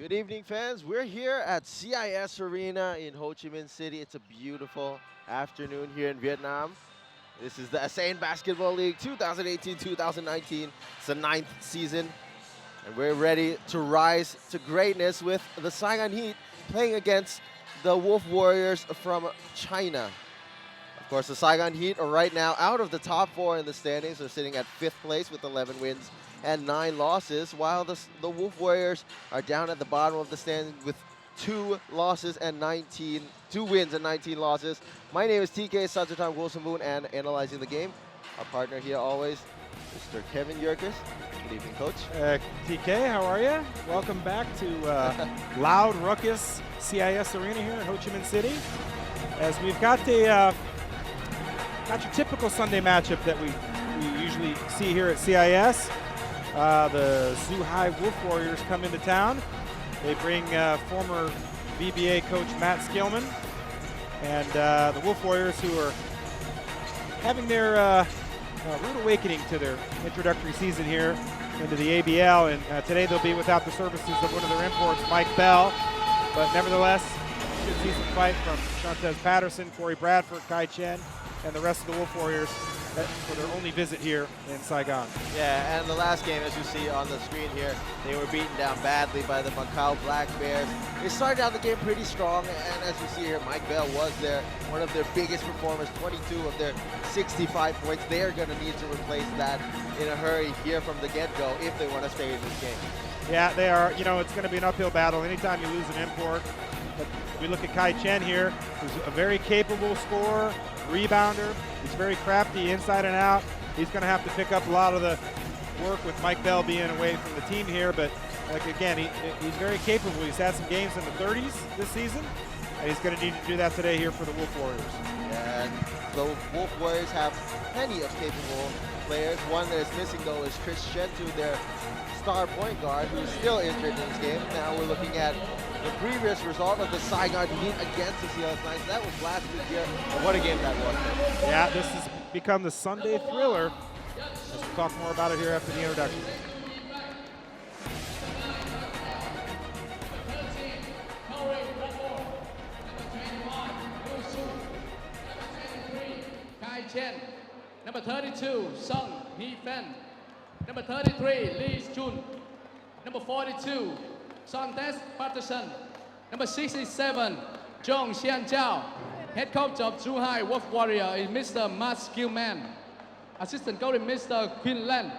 Good evening, fans. We're here at CIS Arena in Ho Chi Minh City. It's a beautiful afternoon here in Vietnam. This is the ASEAN Basketball League 2018-2019. It's the 9th season, and we're ready to rise to greatness with the Saigon Heat playing against the Wolf Warriors from China. Of course, the Saigon Heat are right now out of the top 4 in the standings. They're sitting at 5th place with 11 wins and 9 losses, while the Wolf Warriors are down at the bottom of the standings with 2 wins and 19 losses. My name is TK Saturtam Gulsambun, and analyzing the game, our partner here always, Mr. Kevin Yerkes. Good evening, Coach. TK, how are you? Welcome back to loud, ruckus CIS Arena here in Ho Chi Minh City. As we've got your typical Sunday matchup that we usually see here at CIS. The Zhuhai Wolf Warriors come into town. They bring former VBA coach Matt Skillman, and the Wolf Warriors, who are having their rude awakening to their introductory season here into the ABL, and today they'll be without the services of one of their imports, Mike Bell, but nevertheless, good season fight from Shantez Patterson, Corey Bradford, Kai Chen, and the rest of the Wolf Warriors for their only visit here in Saigon. Yeah, and the last game, as you see on the screen here, they were beaten down badly by the Macau Black Bears. They started out the game pretty strong, and as you see here, Mike Bell was one of their biggest performers, 22 of their 65 points. They are going to need to replace that in a hurry here from the get-go if they want to stay in this game. Yeah, they are. You know, it's going to be an uphill battle anytime you lose an import. But we look at Kai Chen here, who's a very capable scorer, rebounder. He's very crafty inside and out. He's going to have to pick up a lot of the work with Mike Bell being away from the team here. But like again, he's very capable. He's had some games in the 30s this season, and he's going to need to do that today here for the Wolf Warriors. Yeah, and the Wolf Warriors have plenty of capable players. One that is missing, though, is Chris Shentu, their star point guard, who's still injured in this game. Now we're looking at the previous result of the Saigon Heat against the CLS Knights. That was last week here, and what a game that was. Yeah, this has become the Sunday thriller, as we'll talk more about it here after the introduction. Kai Chen, number 32, Sung Hee Fan, number 33, Lee Jun, number 42, Shantez Patterson, number 67, Jong Xian Chao. Head coach of Zhuhai Wolf Warrior is Mr. Matt Skillman. Assistant coach is Mr. Quinlan.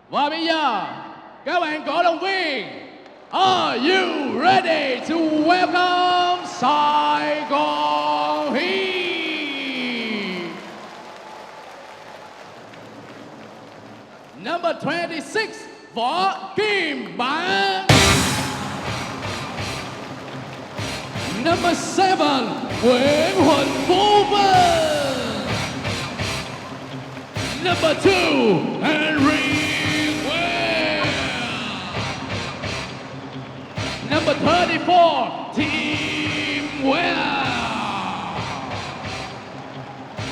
Và bây giờ, các bạn cổ động viên, are you ready to welcome Saigon Heat? Number 26, Võ Kim Bản. Number 7, Nguyễn Huỳnh Phú Vinh. Number 2, Henry Well. Number 34, Tim Well.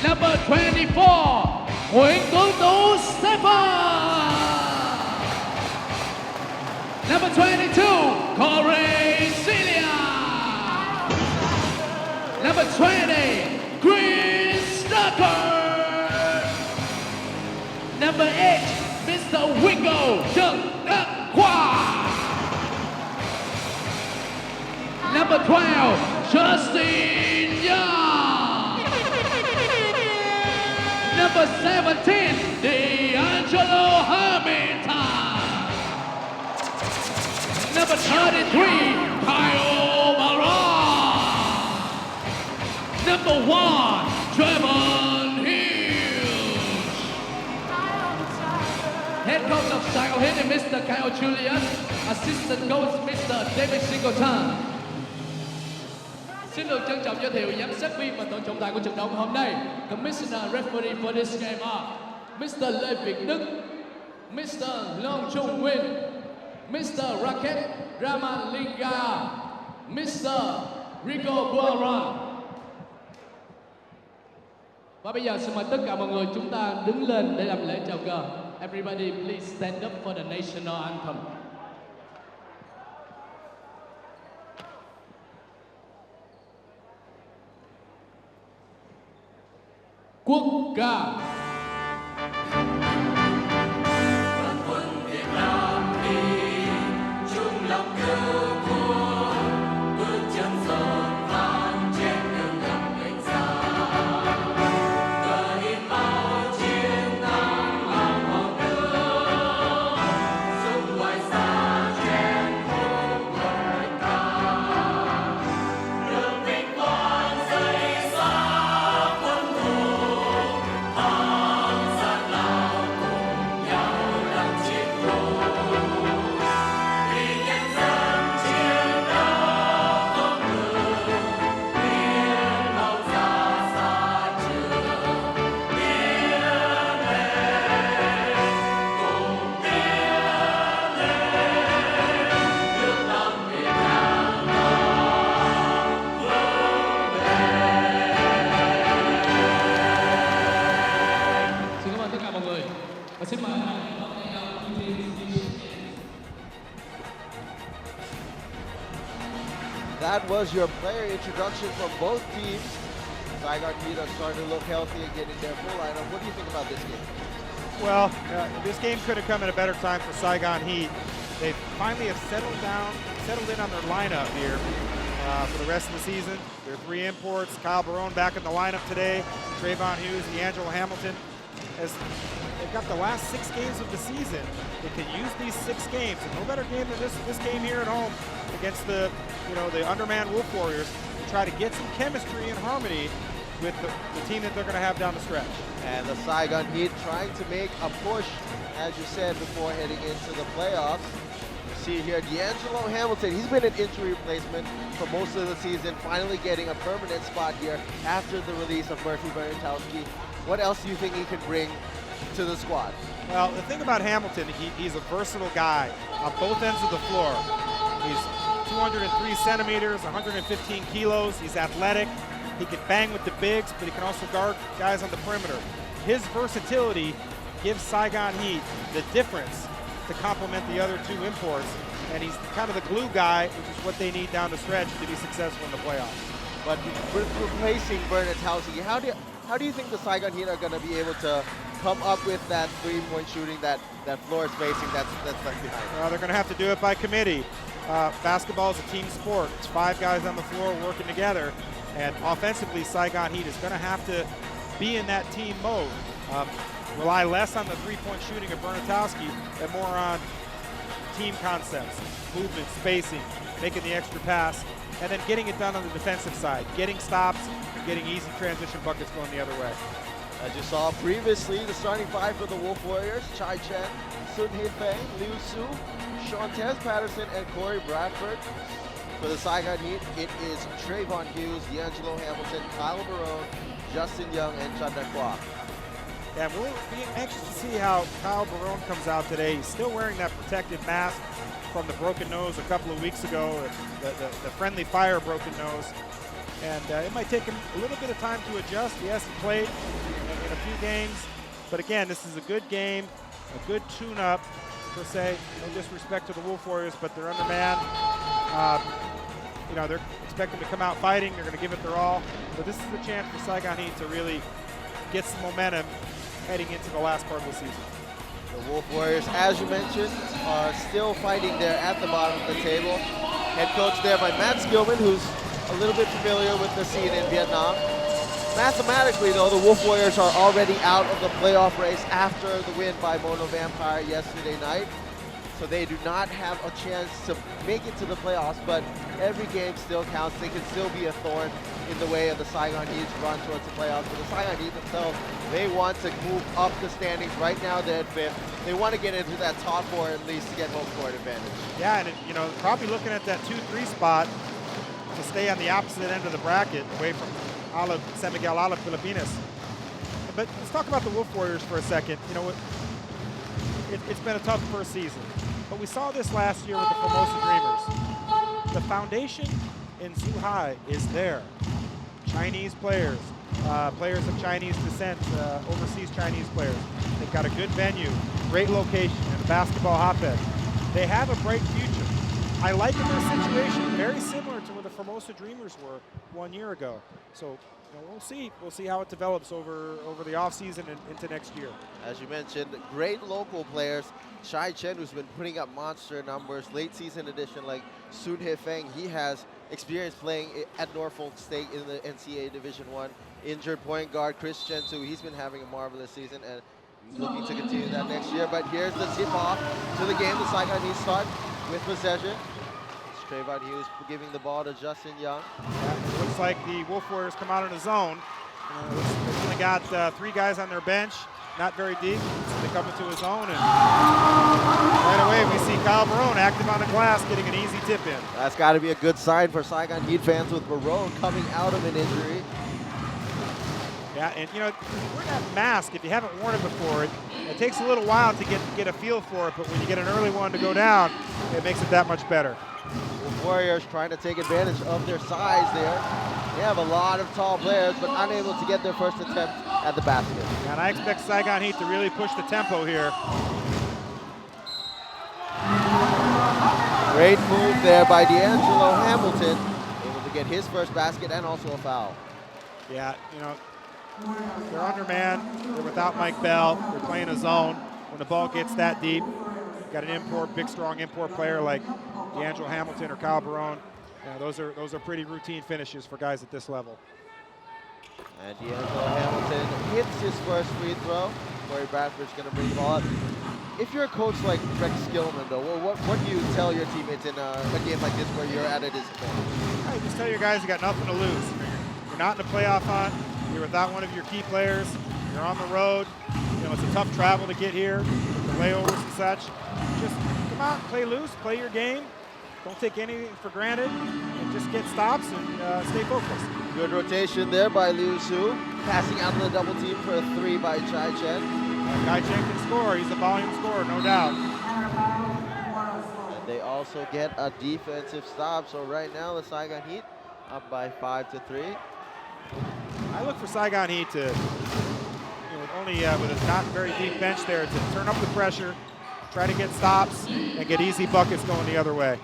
Number 24, Nguyễn Tuấn Tú Stephen. Number 22, Corey Celia. Number 20, Chris Stucker. Number 8, Mr. Wingo Trần Đắc Khoa. Number 12, Justin Young. Number 17, D'Angelo Hamilton. Number 33, Kyle Mara. Number 1, Trevon Hughes. Head coach of Saigon Heat is Mr. Kyle Julius. Assistant coach Mr. David Singleton. Xin được trân trọng giới thiệu giám sát viên và tổng trọng tài của trận đấu ngày hôm nay. Commissioner referee for this game are Mr. Lê Việt Đức, Mr. Long Trung Nguyên, Mr. Raket Ramalinga, Mr. Rico Buaran. Và bây giờ xin mời tất cả mọi người chúng ta đứng lên để làm lễ chào cờ. Everybody please stand up for the national anthem. Ga. That was your player introduction from both teams. Saigon Heat are starting to look healthy and getting their full lineup. What do you think about this game? Well, this game could have come at a better time for Saigon Heat. They finally have settled in on their lineup here for the rest of the season. Their 3 imports, Kyle Barone back in the lineup today, Trayvon Hughes, D'Angelo Hamilton. As they've got the last 6 games of the season, they can use these 6 games. And no better game than this game here at home against the undermanned Wolf Warriors to try to get some chemistry and harmony with the team that they're going to have down the stretch. And the Saigon Heat trying to make a push, as you said, before heading into the playoffs. You see here, D'Angelo Hamilton, he's been an injury replacement for most of the season, finally getting a permanent spot here after the release of Murphy Bernatowski. What else do you think he can bring to the squad? Well, the thing about Hamilton, he's a versatile guy on both ends of the floor. He's 203 centimeters, 115 kilos. He's athletic. He can bang with the bigs, but he can also guard guys on the perimeter. His versatility gives Saigon Heat the difference to complement the other 2 imports, and he's kind of the glue guy, which is what they need down the stretch to be successful in the playoffs. But with replacing Bernatowski, how do you think the Saigon Heat are going to be able to come up with that 3-point shooting, that floor spacing that's left behind? Well, they're going to have to do it by committee. Basketball is a team sport. It's 5 guys on the floor working together. And offensively, Saigon Heat is going to have to be in that team mode. Rely less on the 3-point shooting of Bernatowski and more on team concepts, movement, spacing, making the extra pass, and then getting it done on the defensive side, getting stops, getting easy transition buckets going the other way. As you saw previously, the starting 5 for the Wolf Warriors: Chai Chen, Sun Hee Feng, Liu Su, Shantez Patterson, and Corey Bradford. For the Saigon Heat, it is Trayvon Hughes, D'Angelo Hamilton, Kyle Barone, Justin Young, and Chanda Kwa. Yeah, we'll be anxious to see how Kyle Barone comes out today. He's still wearing that protective mask from the broken nose a couple of weeks ago, the friendly fire broken nose. And it might take him a little bit of time to adjust. He hasn't played in a few games. But again, this is a good game, a good tune-up, per se. No disrespect to the Wolf Warriors, but they're undermanned. They're expecting to come out fighting. They're going to give it their all. But this is the chance for Saigon Heat to really get some momentum heading into the last part of the season. The Wolf Warriors, as you mentioned, are still fighting there at the bottom of the table. Head coach there by Matt Skillman, who's a little bit familiar with the scene in Vietnam. Mathematically, though, the Wolf Warriors are already out of the playoff race after the win by Mono Vampire yesterday night. So they do not have a chance to make it to the playoffs, but every game still counts. They can still be a thorn in the way of the Saigon Heat's run towards the playoffs. For the Saigon Heat themselves, they want to move up the standings. Right now they're at 5th. They want to get into that top 4 at least to get home court advantage. Yeah, and probably looking at that 2-3 spot to stay on the opposite end of the bracket, away from Alab, San Miguel, Alab, Pilipinas. But let's talk about the Wolf Warriors for a second. It's been a tough first season, but we saw this last year with the Formosa Dreamers. The foundation in Zhuhai is there. Chinese players, players of Chinese descent, overseas Chinese players. They've got a good venue, great location, and a basketball hotbed. They have a bright future. I liken their situation very similar to where the Formosa Dreamers were 1 year ago. So we'll see. We'll see how it develops over the offseason and into next year. As you mentioned, great local players. Shai Chen, who's been putting up monster numbers, late season edition like Sun He Feng. He has experience playing at Norfolk State in the NCAA Division I. Injured point guard Chris Chen, too. He's been having a marvelous season and looking to continue that next year. But here's the tip-off to the game. The Saigon Heat start with possession. Trayvon Hughes giving the ball to Justin Young. Yeah, it looks like the Wolf Warriors come out in a zone. They've only got 3 guys on their bench, not very deep. So they come into a zone, and right away we see Kyle Barone active on the glass, getting an easy tip in. That's got to be a good sign for Saigon Heat fans with Barone coming out of an injury. Yeah, and wearing that mask, if you haven't worn it before, it takes a little while to get a feel for it, but when you get an early one to go down, it makes it that much better. The Warriors trying to take advantage of their size there. They have a lot of tall players, but unable to get their first attempt at the basket. And I expect Saigon Heat to really push the tempo here. Great move there by D'Angelo Hamilton, able to get his first basket and also a foul. Yeah, they're undermanned. They're without Mike Bell. They're playing a zone. When the ball gets that deep, you've got an big, strong import player like D'Angelo Hamilton or Kyle Barone. Those are pretty routine finishes for guys at this level. And D'Angelo Hamilton hits his first free throw. Corey Bradford's going to bring the ball up. If you're a coach like Rex Skillman, though, what do you tell your teammates in a game like this where you're at a disadvantage? I just tell your guys you got nothing to lose. You're not in a playoff hunt. You're without one of your key players. You're on the road. It's a tough travel to get here, the layovers and such. Just come out, play loose, play your game. Don't take anything for granted, and just get stops and stay focused. Good rotation there by Liu Su. Passing out of the double team for a 3 by Chai Chen. Chai Chen can score. He's a volume scorer, no doubt. And they also get a defensive stop. So right now the Saigon Heat up by 5-3. I look for Saigon Heat to, with a not very deep bench there, to turn up the pressure, try to get stops, and get easy buckets going the other way.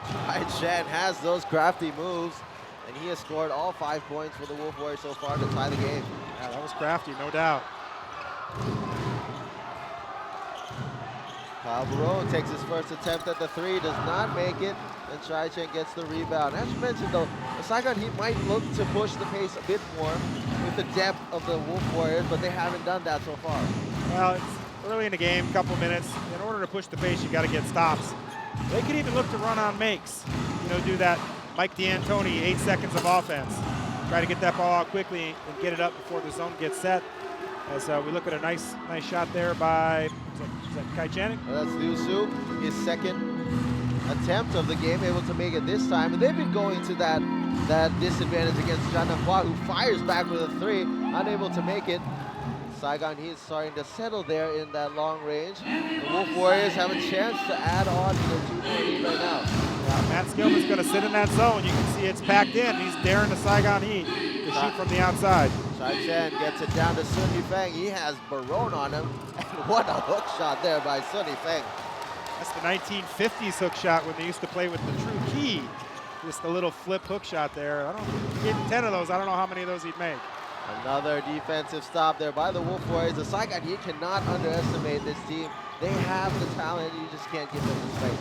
Chai Chen has those crafty moves, and he has scored all 5 points for the Wolf Warriors so far to tie the game. Yeah, that was crafty, no doubt. Kyle Barone takes his first attempt at the 3, does not make it, and Chai Chen gets the rebound. As you mentioned, though, the Saigon Heat might look to push the pace a bit more with the depth of the Wolf Warriors, but they haven't done that so far. Well, it's early in the game, couple minutes. In order to push the pace, you got to get stops. They could even look to run on makes. Do that Mike D'Antoni, 8 seconds of offense. Try to get that ball out quickly and get it up before the zone gets set. As we look at a nice shot there by, is that Kai Channing? That's Liu Su, his second attempt of the game, able to make it this time. And they've been going to that disadvantage against Janapua, who fires back with a 3, unable to make it. Saigon Heat starting to settle there in that long range. The Wolf Warriors have a chance to add on to their 2-point lead right now. Matt Skillman's going to sit in that zone. You can see it's packed in. He's daring the Saigon Heat to shoot from the outside. Chai Chen gets it down to Sun He Feng. He has Barone on him. And what a hook shot there by Sun He Feng. That's the 1950s hook shot when they used to play with the true key. Just a little flip hook shot there. He gave him 10 of those. I don't know how many of those he'd make. Another defensive stop there by the Wolf Warriors. The Saigon Heat cannot underestimate this team. They have the talent, you just can't give them the space.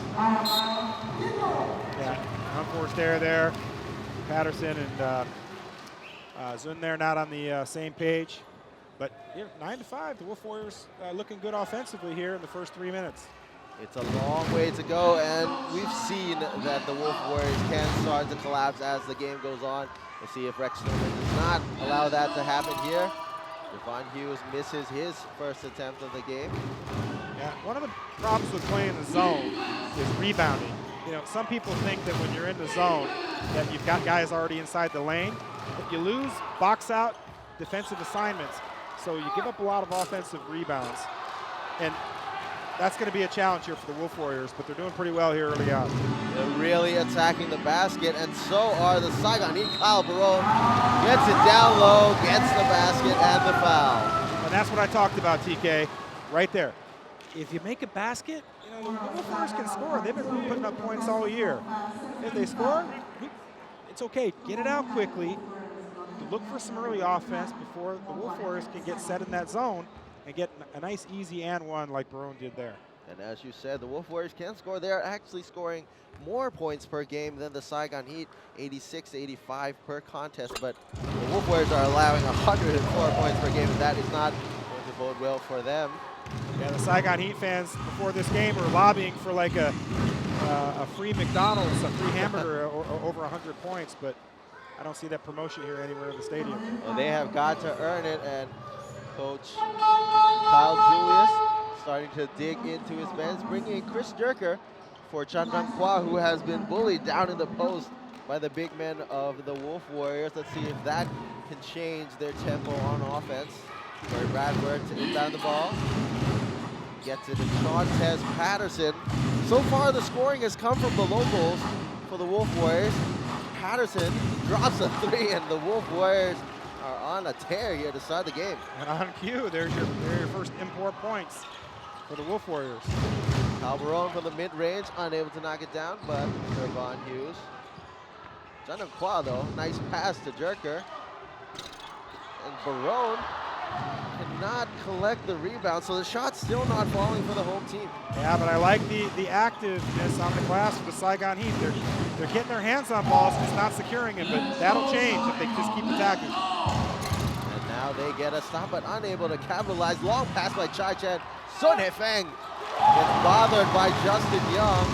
Yeah, unforced error there. Patterson and Zun there not on the same page. But 9-5, the Wolf Warriors looking good offensively here in the first 3 minutes. It's a long way to go, and we've seen that the Wolf Warriors can start to collapse as the game goes on. We'll see if Rex Snowman does not allow that to happen here. Devon Hughes misses his first attempt of the game. Yeah, one of the problems with playing the zone is rebounding. Some people think that when you're in the zone that you've got guys already inside the lane. If you lose box out defensive assignments, so you give up a lot of offensive rebounds. And that's going to be a challenge here for the Wolf Warriors, but they're doing pretty well here early on. They're really attacking the basket, and so are the Saigon Heat. Kyle Barone gets it down low, gets the basket and the foul. And that's what I talked about, TK, right there. if you make a basket, you know, the Wolf Warriors can score. They've been putting up points all year. If they score, it's okay. Get it out quickly. Look for some early offense before the Wolf Warriors can get set in that zone and get a nice easy and one like Barone did there. And as you said, the Wolf Warriors can score. They're actually scoring more points per game than the Saigon Heat, 86-85 per contest. But the Wolf Warriors are allowing 104 points per game, and that is not going to bode well for them. Yeah, the Saigon Heat fans before this game were lobbying for like a free McDonald's, a free hamburger over 100 points, but I don't see that promotion here anywhere in the stadium. Well, they have got to earn it, and Coach Kyle Julius starting to dig into his men's, bringing in Chris Jerker for Chandang Kwa, who has been bullied down in the post by the big men of the Wolf Warriors. Let's see if that can change their tempo on offense. Corey Bradford to inbound the ball. Gets it to Chontez Patterson. So far, the scoring has come from the locals for the Wolf Warriors. Patterson drops a three, and the Wolf Warriors are on a tear here to start the game. And on cue, there's your first import points for the Wolf Warriors. Calderon from the mid-range, unable to knock it down, but Irvon Hughes. Chandang Kwa, though, nice pass to Jerker. And Barone cannot collect the rebound, so the shot's still not falling for the home team. Yeah, but I like the activeness on the glass for the Saigon Heat. They're getting their hands on balls, just not securing it, but that'll change if they just keep attacking. And now they get a stop, but unable to capitalize. Long pass by Chai Chen. Sun Hefeng gets bothered by Justin Young.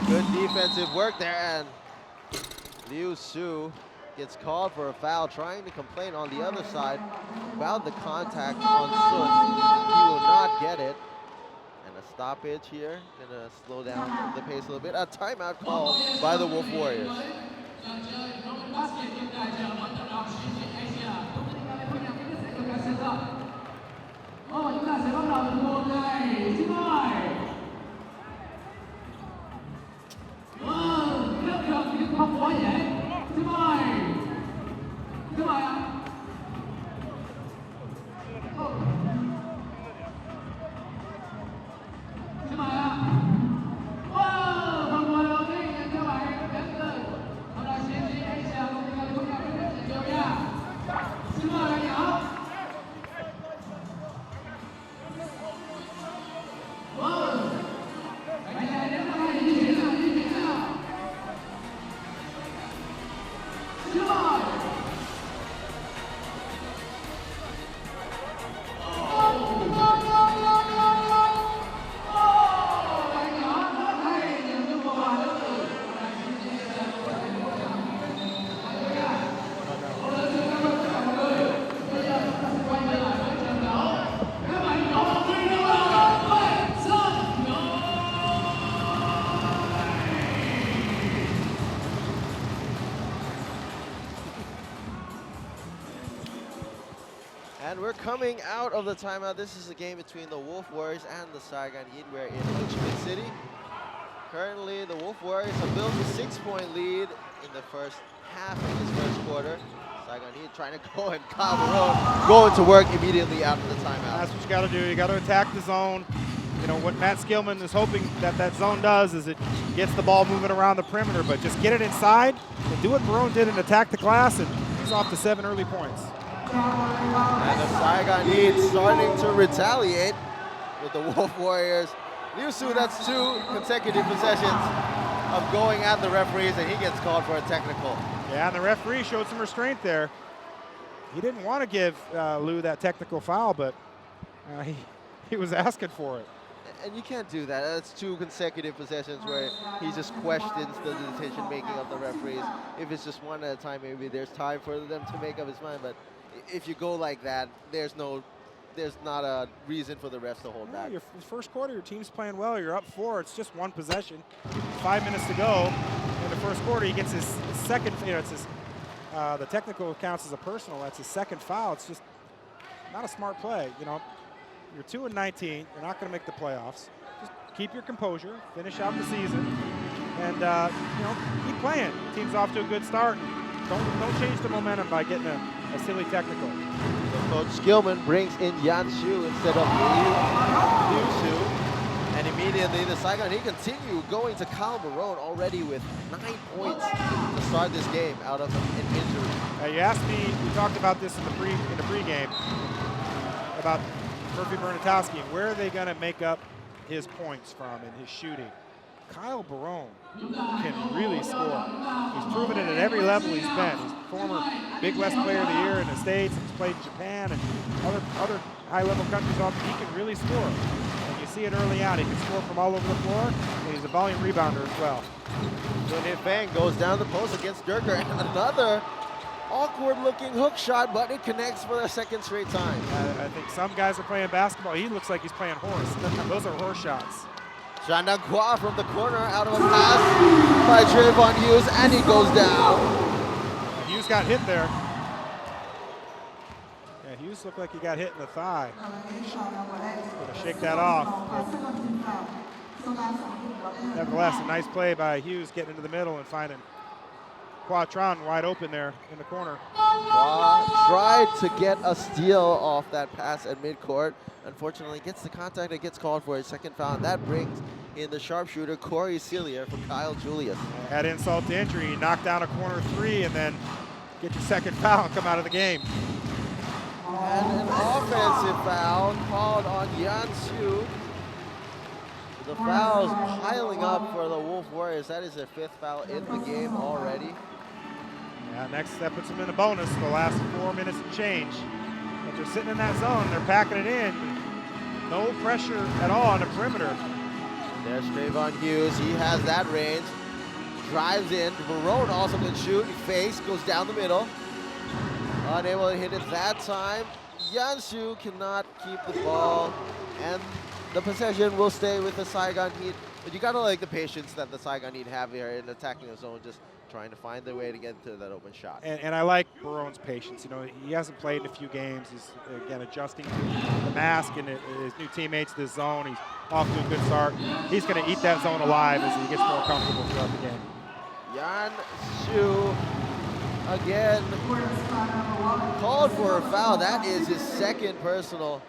Good defensive work there, and Liu Su gets called for a foul, trying to complain on the other side about the contact on Sun. He will not get it. And a stoppage here, gonna slow down the pace a little bit. A timeout call by the Wolf Warriors. And we're coming out of the timeout. This is a game between the Wolf Warriors and the Saigon Heat. We're in Ho Chi Minh City. Currently, the Wolf Warriors have built a 6-point lead in the first half of this first quarter. Saigon Heat trying to go, and Kyle Barone going to work immediately after the timeout. That's what you got to do. You got to attack the zone. You know, what Matt Skillman is hoping that zone does is it gets the ball moving around the perimeter, but just get it inside and do what Barone did and attack the glass, and he's off to 7 early points. And the Saigon Heat starting to retaliate with the Wolf Warriors. Liu Su, that's 2 consecutive possessions of going at the referees, and he gets called for a technical. Yeah, and the referee showed some restraint there. He didn't want to give Liu that technical foul, but he was asking for it. And you can't do that. That's 2 consecutive possessions where he just questions the decision-making of the referees. If it's just one at a time, maybe there's time for them to make up his mind, but if you go like that, there's not a reason for the refs to hold back. Your first quarter, your team's playing well. You're up 4. It's just 1 possession. 5 minutes to go in the first quarter. He gets his second. You know, it's his. The technical counts as a personal. That's his second foul. It's just not a smart play. You know, you're 2-19. You're not going to make the playoffs. Just keep your composure. Finish out the season, and you know, keep playing. Team's off to a good start. Don't change the momentum by getting a silly technical. So Coach Skillman brings in Yan Shu instead of Liu Su. And immediately the Saigon Heat continue going to Kyle Barone already with 9 points to start this game out of an injury. You asked me, we talked about this in the pregame, about Murphy Bernatowski and where are they going to make up his points from and his shooting. Kyle Barone can really score. He's proven it at every level he's been. He's former Big West Player of the Year in the States. He's played in Japan and other high-level countries. He can really score. And you see it early on. He can score from all over the floor, and he's a volume rebounder as well. Sun Hye-fang goes down the post against Durker, and another awkward-looking hook shot, but it connects for the second straight time. I think some guys are playing basketball. He looks like he's playing horse. Those are horse shots. Shandong Kwa from the corner out of a pass by Trayvon Hughes, and he goes down. Hughes got hit there. Yeah, Hughes looked like he got hit in the thigh. Gonna shake that off. Nevertheless, a nice play by Hughes getting into the middle and finding Quatron wide open there in the corner. Kwa tried to get a steal off that pass at midcourt. Unfortunately, gets the contact and gets called for a second foul. And that brings in the sharpshooter, Corey Celia from Kyle Julius. Add insult to injury. He knocked down a corner three and then get your second foul and come out of the game. And an offensive foul called on Yan Shu. The fouls piling up for the Wolf Warriors. That is their 5th foul in the game already. Yeah, next that puts them in a bonus for the last 4 minutes and change. But they're sitting in that zone. They're packing it in. No pressure at all on the perimeter. There's Trayvon Hughes. He has that range. Drives in. Barone also can shoot. He fakes. Goes down the middle. Unable to hit it that time. Yanshu cannot keep the ball. And the possession will stay with the Saigon Heat. But you gotta like the patience that the Saigon Heat have here in attacking the zone, just trying to find their way to get to that open shot. And I like Barone's patience. You know, he hasn't played in a few games. He's, again, adjusting to the mask and his new teammates to the zone. He's off to a good start. He's going to eat that zone alive as he gets more comfortable throughout the game. Yan Shu again called for a foul. That is his second personal.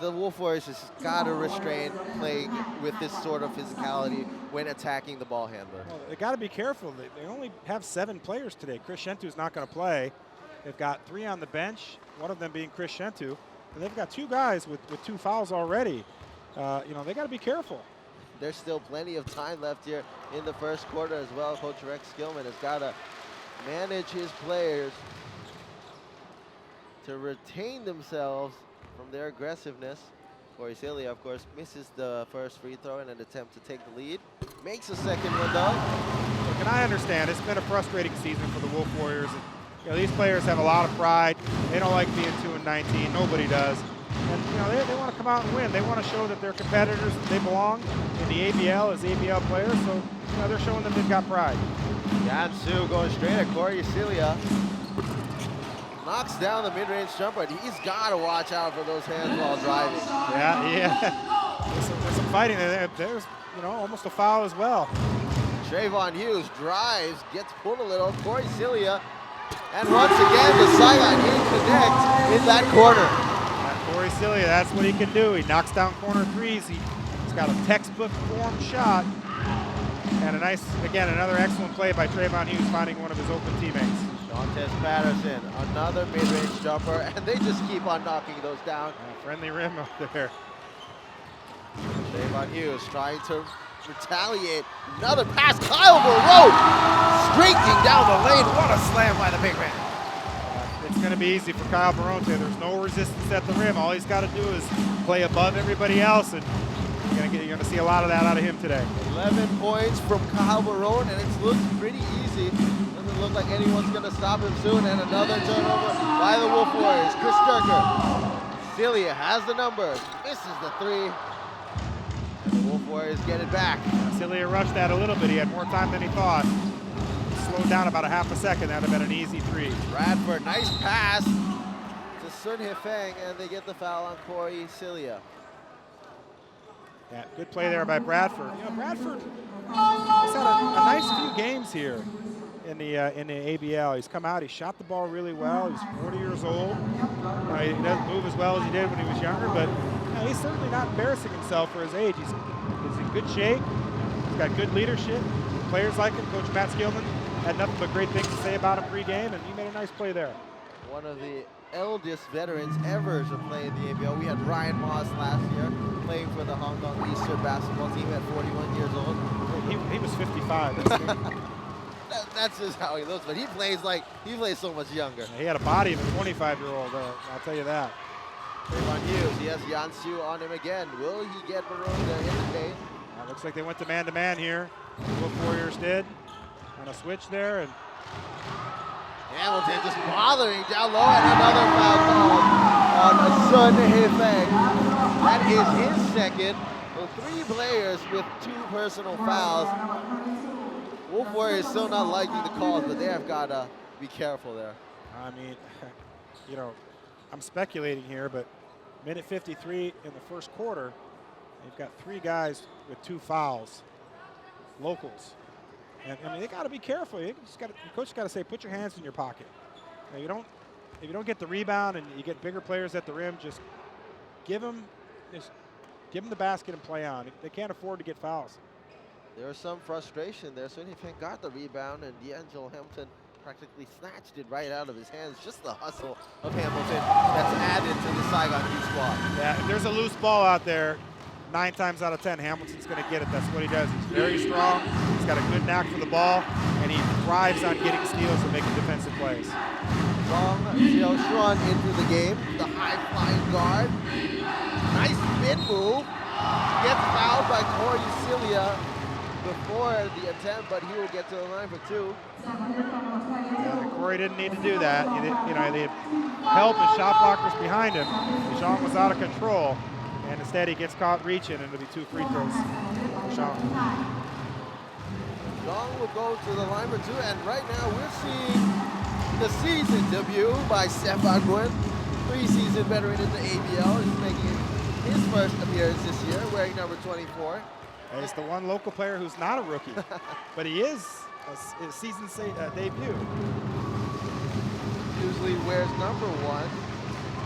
The Wolf Warriors has got to restrain playing with this sort of physicality when attacking the ball handler. Well, they got to be careful. They only have 7 players today. Chris Shentu is not going to play. They've got 3 on the bench, one of them being Chris Shentu. And they've got 2 guys with 2 fouls already. You know, they got to be careful. There's still plenty of time left here in the first quarter as well. Coach Rex Skillman has got to manage his players to retain themselves from their aggressiveness. Corey Celia, of course, misses the first free throw in an attempt to take the lead. Makes a second one, though. Look, and I understand it's been a frustrating season for the Wolf Warriors. And, you know, these players have a lot of pride. They don't like being 2-19. Nobody does. And, you know, they want to come out and win. They want to show that they're competitors, that they belong in the ABL as ABL players. So, you know, they're showing that they've got pride. Yansu going straight at Corey Celia. Knocks down the mid-range jumper, and he's got to watch out for those hands while driving. Yeah. There's some fighting there. There's, you know, almost a foul as well. Trayvon Hughes drives, gets pulled a little. Corey Celia, and once again, the Saigon Heat connect in that corner. Yeah, Corey Celia, that's what he can do. He knocks down corner threes. He's got a textbook form shot. And a nice, again, another excellent play by Trayvon Hughes finding one of his open teammates. Dantes Patterson, another mid-range jumper, and they just keep on knocking those down. Friendly rim up there. Trayvon Hughes trying to retaliate. Another pass, Kyle Barone streaking down the lane. What a slam by the big man. It's going to be easy for Kyle Barone today. There's no resistance at the rim. All he's got to do is play above everybody else, and you're going to see a lot of that out of him today. 11 points from Kyle Barone, and it looks pretty easy. Doesn't look like anyone's going to stop him soon. And another turnover by the Wolf Warriors. Chris Durker. Celia has the numbers, misses the 3. And the Wolf Warriors get it back. Celia rushed that a little bit. He had more time than he thought. Slowed down about a half a second. That would have been an easy 3. Bradford, nice pass to Sun Hye-fang, and they get the foul on Corey Celia. Yeah, good play there by Bradford. You know, Bradford has had a nice few games here. in the ABL. He's come out. He shot the ball really well. He's 40 years old. He doesn't move as well as he did when he was younger, but he's certainly not embarrassing himself for his age. He's in good shape. He's got good leadership. Players like him. Coach Matt Skillman had nothing but great things to say about him pregame, and he made a nice play there. One of the eldest veterans ever to play in the ABL. We had Ryan Moss last year playing for the Hong Kong Eastern basketball team at 41 years old. He was 55. That's just how he looks, but he plays so much younger. He had a body of a 25-year-old, I'll tell you that. Trayvon Hughes, he has Yansu on him again. Will he get marooned in the paint? Looks like they went to man-to-man here. The Wolf Warriors did on a switch there, and Hamilton just bothering down low, and another foul called on Sun Hei-Feng. That is his second. So 3 players with 2 personal fouls. Wolf Warriors still not liking the calls, but they have got to be careful there. I mean, I'm speculating here, but minute 53 in the first quarter, they've got 3 guys with 2 fouls, locals. And I mean, they got to be careful. The coach got to say, put your hands in your pocket. If you don't get the rebound and you get bigger players at the rim, just give them the basket and play on. They can't afford to get fouls. There was some frustration there. Sun Hei-Feng got the rebound, and D'Angelo Hamilton practically snatched it right out of his hands. Just the hustle of Hamilton that's added to the Saigon Heat squad. Yeah, if there's a loose ball out there, 9 times out of 10, Hamilton's going to get it. That's what he does. He's very strong. He's got a good knack for the ball, and he thrives on getting steals and making defensive plays. Zhong Xiaoshuan into the game, the high-flying guard. Nice spin move. Gets fouled by Corey Celia before the attempt, but he will get to the line for 2. Yeah, Corey didn't need to do that. They had help and shot blockers behind him. Zhong was out of control, and instead he gets caught reaching, and it'll be 2 free throws for Zhong. Zhong will go to the line for 2, and right now we're seeing the season debut by Stefan Nguyen, preseason veteran in the ABL. He's making his first appearance this year, wearing number 24. He's the one local player who's not a rookie, but he is a season debut. Usually wears number 1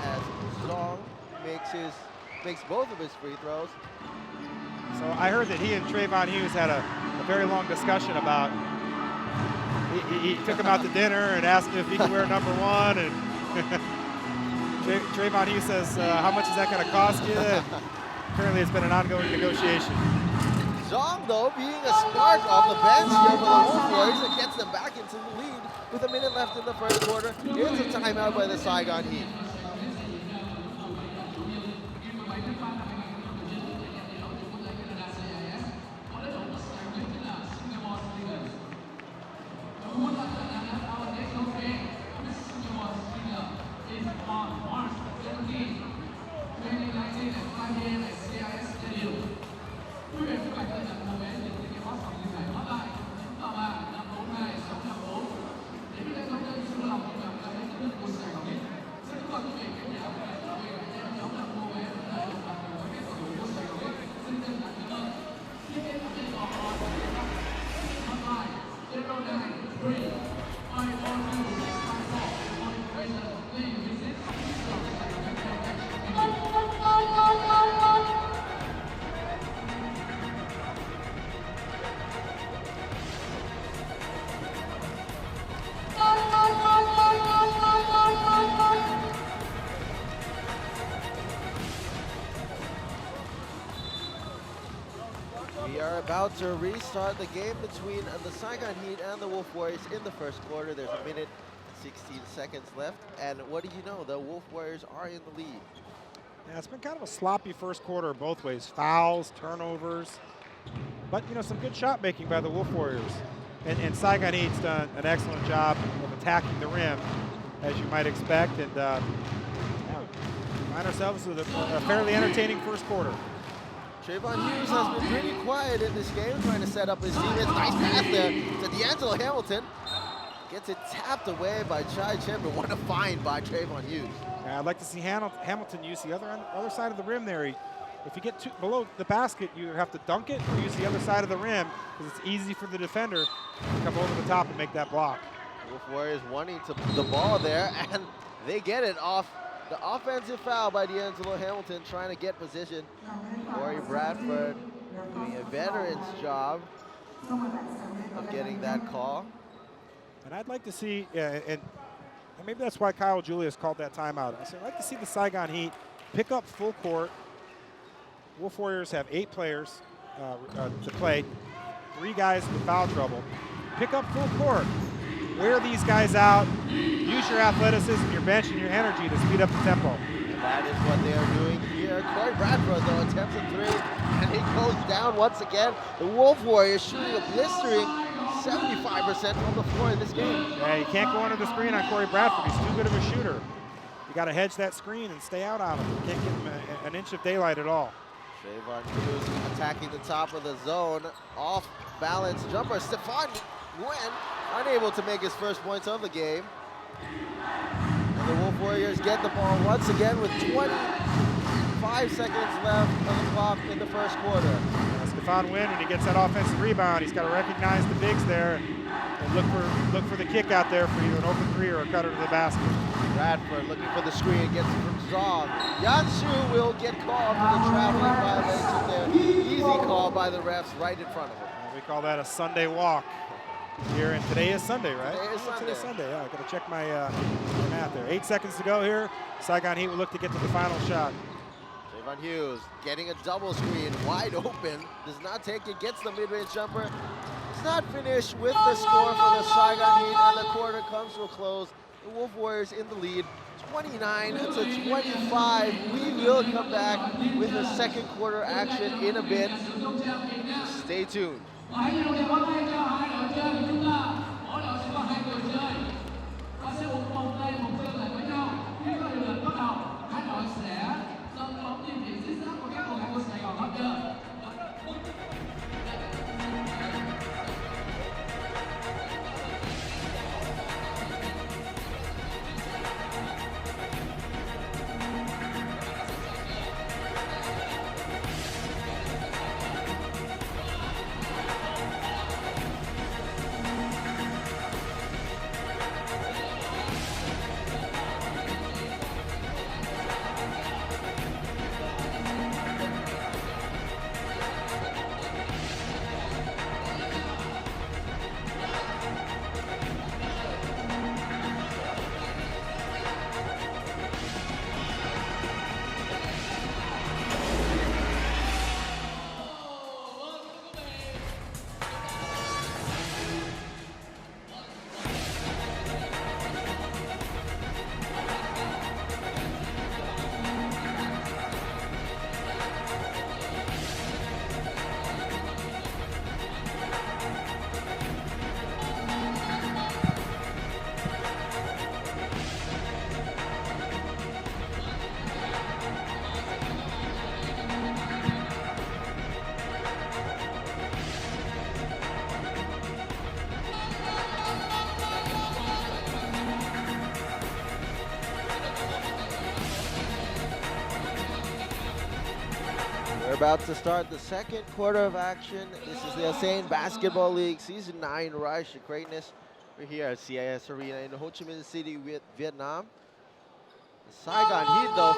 as Zhong makes both of his free throws. So I heard that he and Trayvon Hughes had a very long discussion about, he took him out to dinner and asked him if he could wear number 1, and Trayvon Hughes says, how much is that going to cost you? And apparently it's been an ongoing negotiation. Zhong, though, being a spark off the bench here for the Wolf Warriors, and gets them back into the lead with a minute left in the first quarter. Here's a timeout by the Saigon Heat. We are about to restart the game between the Saigon Heat and the Wolf Warriors in the first quarter. There's a minute, 16 seconds left. And what do you know? The Wolf Warriors are in the lead. Yeah, it's been kind of a sloppy first quarter both ways. Fouls, turnovers, but some good shot making by the Wolf Warriors. And Saigon Heat's done an excellent job of attacking the rim, as you might expect. And find ourselves with a fairly entertaining first quarter. Trayvon Hughes has been pretty quiet in this game, trying to set up his teammates. Nice pass there to D'Angelo Hamilton. Gets it tapped away by Chai Chen, but what a find by Trayvon Hughes. Yeah, I'd like to see Hamilton use the other side of the rim there. if you get below the basket, you have to dunk it or use the other side of the rim because it's easy for the defender to come over the top and make that block. Wolf Warriors wanting to put the ball there, and they get it off the offensive foul by D'Angelo Hamilton, trying to get position. Corey Bradford doing a veteran's job of getting that call. And I'd like to see, and maybe that's why Kyle Julius called that timeout. I'd like to see the Saigon Heat pick up full court. Wolf Warriors have 8 players to play, 3 guys with foul trouble. Pick up full court. Wear these guys out. Use your athleticism, your bench, and your energy to speed up the tempo. And that is what they are doing here. Corey Bradford, though, attempts a 3, and he goes down once again. The Wolf Warriors shooting a blistering 75% from the floor in this game. Yeah, you can't go under the screen on Corey Bradford. He's too good of a shooter. You got to hedge that screen and stay out on him. You can't give him an inch of daylight at all. Trayvon Hughes attacking the top of the zone. Off balance jumper. Stephon Nguyen unable to make his first points of the game. And the Wolf Warriors get the ball once again with 25 seconds left on the clock in the first quarter. Stephon Nguyen, when he gets that offensive rebound, he's got to recognize the bigs there and look for the kick out there for either an open 3 or a cutter to the basket. Bradford looking for the screen, gets it from Zong. Yanshu will get called for the traveling violation there. Easy call by the refs right in front of him. We call that a Sunday walk here, and today is Sunday, right? Today is Sunday. Yeah, I got to check my math there. 8 seconds to go here. Saigon Heat will look to get to the final shot. Trayvon Hughes getting a double screen, wide open, does not take it, gets the mid-range jumper. It's not finished with the score for the Saigon Heat, and the quarter comes to a close. The Wolf Warriors in the lead, 29 to 25. We will come back with the second quarter action in a bit. Stay tuned. We're about to start the second quarter of action. This is the ASEAN Basketball League Season 9 Rise to Greatness. We're here at CIS Arena in Ho Chi Minh City, Vietnam. The Saigon Heat, though,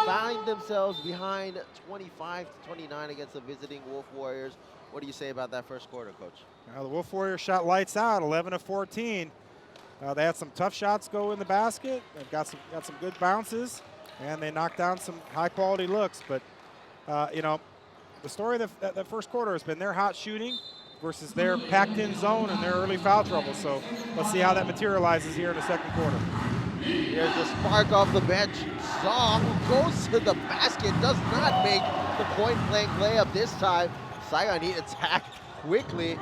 find themselves behind 25-29 against the visiting Wolf Warriors. What do you say about that first quarter, Coach? The Wolf Warriors shot lights out, 11 of 14. They had some tough shots go in the basket. They've got some good bounces, and they knocked down some high-quality looks. But you know, the story of that first quarter has been their hot shooting versus their packed-in zone and their early foul trouble. So let's see how that materializes here in the second quarter. Here's the spark off the bench. Zong goes to the basket, does not make the point-blank layup this time. Saigon Heat attack quickly,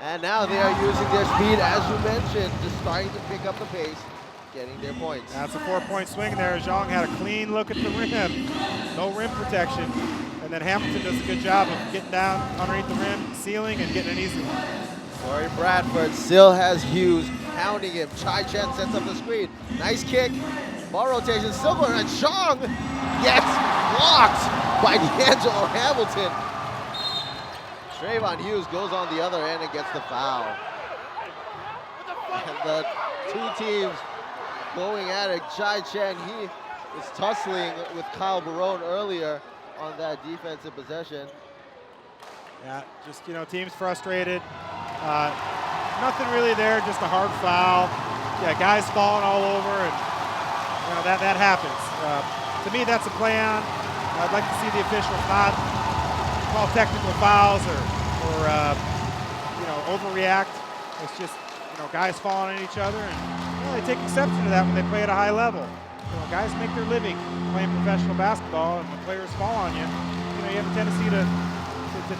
and now they are using their speed, as you mentioned, just starting to pick up the pace, getting their points. That's a 4-point swing there. Zhang had a clean look at the rim, no rim protection, and then Hamilton does a good job of getting down underneath the rim, sealing, and getting an easy one. Corey Bradford still has Hughes pounding him. Chai Chen sets up the screen. Nice kick. Ball rotation still going on. Zhang gets blocked by D'Angelo Hamilton. Trayvon Hughes goes on the other end and gets the foul. And the two teams going at it. Chai Chen, he was tussling with Kyle Barone earlier on that defensive possession. Yeah, just, teams frustrated. Nothing really there, just a hard foul. Yeah, guys falling all over, and that happens. To me, that's a play on. I'd like to see the officials not call technical fouls or overreact. It's just, guys falling on each other, and they take exception to that when they play at a high level. Guys make their living playing professional basketball, and when players fall on you, you have a tendency to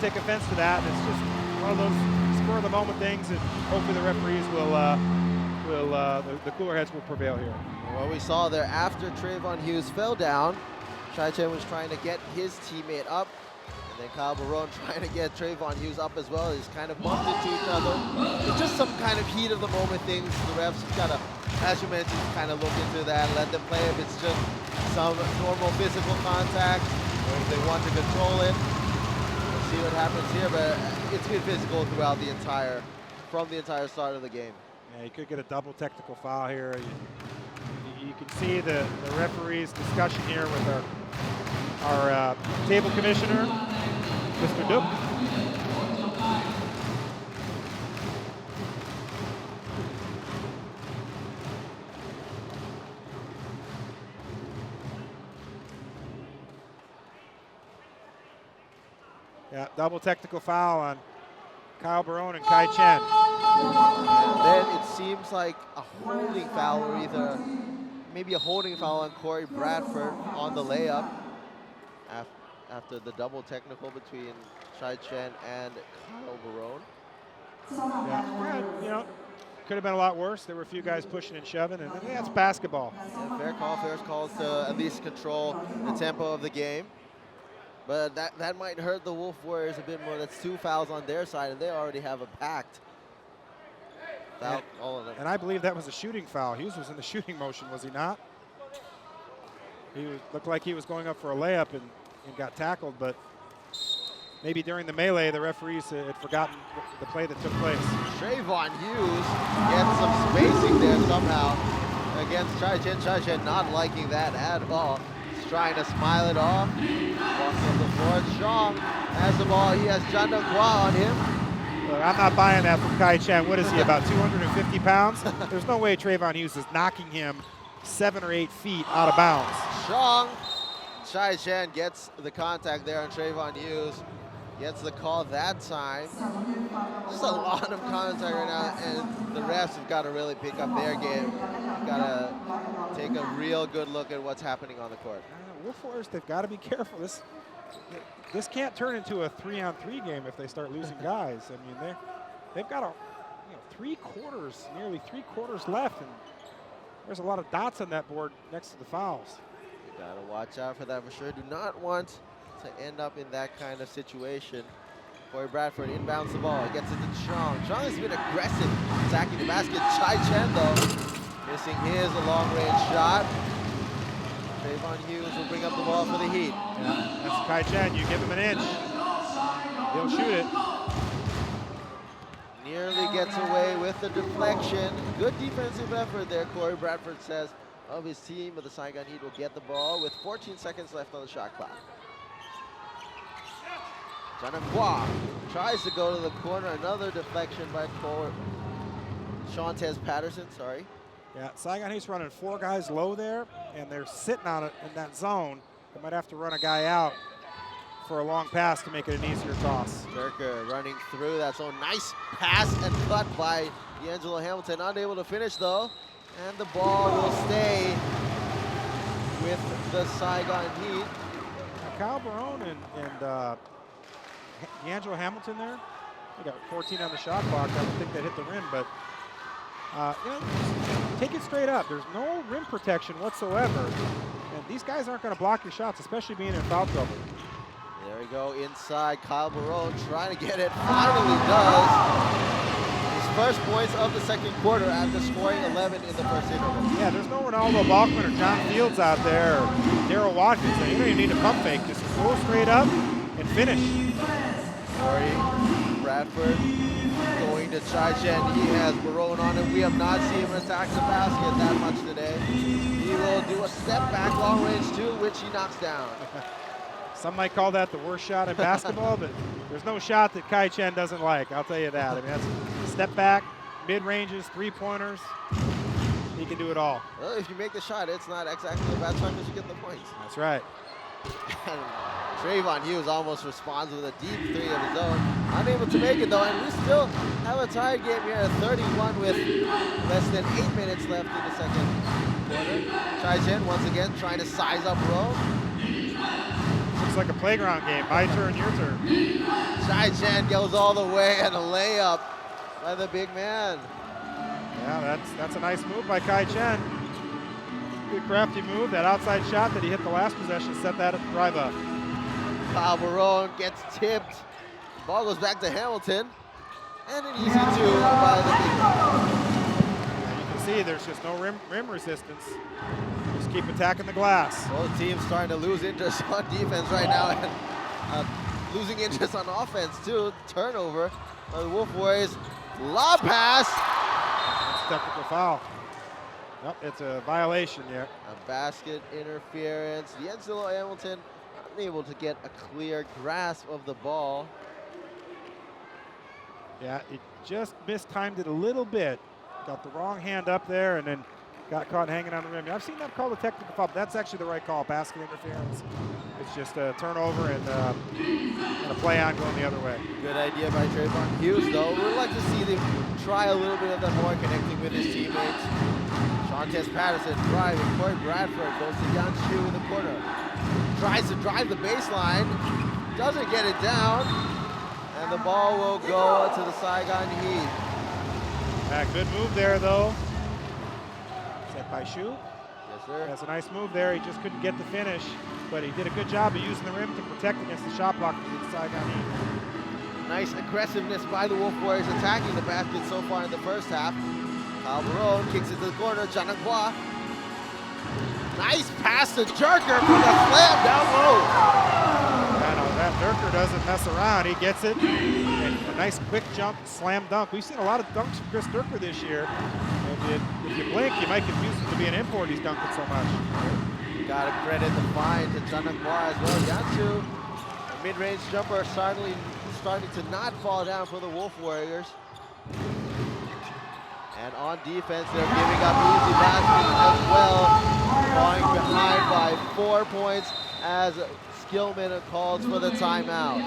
take offense to that. And it's just one of those spur of the moment things, and hopefully the referees the cooler heads will prevail here. Well, we saw there after Trayvon Hughes fell down, Chai Chen was trying to get his teammate up, and then Kyle Barone trying to get Trayvon Hughes up as well. He's kind of bumped into each other. It's just some kind of heat of the moment things. The refs just gotta, as you mentioned, kind of look into that, let them play if it's just some normal physical contact, or if they want to control it. We'll see what happens here, but it's been physical throughout from the entire start of the game. Yeah, you could get a double technical foul here. You can see the referee's discussion here with our table commissioner, Mr. Duke. Yeah, double technical foul on Kyle Barone and Kai Chen. And then it seems like a holding foul, or either maybe a holding foul on Corey Bradford on the layup after the double technical between Chai Chen and Kyle Barone. Yeah, could have been a lot worse. There were a few guys pushing and shoving, and yeah, it's basketball. Yeah, fair calls to at least control the tempo of the game. But that might hurt the Wolf Warriors a bit more. That's 2 fouls on their side, and they already have a pact. Foul, all of them. And I believe that was a shooting foul. Hughes was in the shooting motion, was he not? Looked like he was going up for a layup and got tackled, but maybe during the melee, the referees had forgotten the play that took place. Trayvon Hughes gets some spacing there somehow against Chai Chen. Chai Chen not liking that at all. He's trying to smile it off. Walks on the floor. Zhang has the ball. He has John Kwa on him. Look, I'm not buying that from Kai Chen. What is he, about 250 pounds? There's no way Trayvon Hughes is knocking him 7 or 8 feet out of bounds. Zhang. Chai Chen gets the contact there on Trayvon Hughes. Gets the call that time. Just a lot of contact right now, and the refs have got to really pick up their game. Got to take a real good look at what's happening on the court. Wolf Warriors, they've got to be careful. This can't turn into a 3-on-3 game if they start losing guys. I mean, they've got nearly three quarters left, and there's a lot of dots on that board next to the fouls. You got to watch out for that for sure. Do not want to end up in that kind of situation. Corey Bradford inbounds the ball, gets it to Zhang. Zhang has been aggressive attacking the basket. Chai Chen, though, missing his long-range shot. Trayvon Hughes will bring up the ball for the Heat. Yeah, that's Kai Chen. You give him an inch, he'll shoot it. Nearly gets away with the deflection. Good defensive effort there, Corey Bradford says, of his team, but the Saigon Heat will get the ball with 14 seconds left on the shot clock. Janakwa tries to go to the corner. Another deflection by Shantez Patterson, sorry. Yeah, Saigon Heat's running 4 guys low there, and they're sitting on it in that zone. They might have to run a guy out for a long pass to make it an easier toss. Durker running through that zone. Nice pass and cut by D'Angelo Hamilton. Unable to finish, though. And the ball will stay with the Saigon Heat. Now, Kyle Barone and D'Angelo Hamilton there. They got 14 on the shot clock. I don't think they hit the rim, but take it straight up. There's no rim protection whatsoever. And these guys aren't going to block your shots, especially being in foul trouble. There we go inside. Kyle Barone trying to get it. Finally does. His first points of the second quarter after scoring 11 in the first interval. Yeah, there's no Ronaldo Balkman or John Fields out there, or Daryl Watkins. You don't even need to pump fake. Just go straight up and finish. Bradford going to Chai-Chen. He has Barone on him. We have not seen him attack the basket that much today. He will do a step back long range two, which he knocks down. Some might call that the worst shot in basketball, but there's no shot that Kai Chen doesn't like. I'll tell you that. I mean, that's step back, mid-ranges, three-pointers. He can do it all. Well, if you make the shot, it's not exactly a bad shot because you get the points. That's right. Trayvon Hughes almost responds with a deep three of his own. Unable to make it though, and we still have a tie game here at 31 with less than 8 minutes left in the second quarter. Chai-Chen once again trying to size up Rowe. Looks like a playground game. My turn, your turn. Chai-Chen goes all the way and a layup by the big man. Yeah, that's a nice move by Kai Chen. Good crafty move. That outside shot that he hit the last possession set that drive up. Kyle Barone gets tipped. Ball goes back to Hamilton. And an easy two by the big man. And you can see there's just no rim resistance. Just keep attacking the glass. Both teams starting to lose interest on defense right now, and losing interest on offense too. Turnover by the Wolf Warriors. Lob pass. That's a technical foul. Nope, it's a violation here. A basket interference. D'Angelo Hamilton unable to get a clear grasp of the ball. Yeah, it just mistimed it a little bit. Got the wrong hand up there and then got caught hanging on the rim. I've seen that called a technical foul, but that's actually the right call, basket interference. It's just a turnover and a play on going the other way. Good idea by Trayvon Hughes, though. We'd like to see them try a little bit of that more, connecting with his teammates. Shantez Patterson driving. Corey Bradford goes to Yan Shu in the corner. Tries to drive the baseline. Doesn't get it down. And the ball will go to the Saigon Heat. Yeah, good move there, though. Set by Shu. Yes, sir. That's a nice move there. He just couldn't get the finish, but he did a good job of using the rim to protect against the shot block of the Saigon Heat. Nice aggressiveness by the Wolf Warriors attacking the basket so far in the first half. Kyle Barone kicks it to the corner. Janakwa. Nice pass to Jerker for the slam down low. I know that Durker doesn't mess around. He gets it. And a nice quick jump, slam dunk. We've seen a lot of dunks from Chris Durker this year. And if you blink, you might confuse him to be an import. He's dunking so much. Gotta credit the find to Janakwa as well. Yanchu, a mid-range jumper starting to not fall down for the Wolf Warriors. And on defense, they're giving up easy baskets as well. Falling behind by 4 points as Skillman calls for the timeout.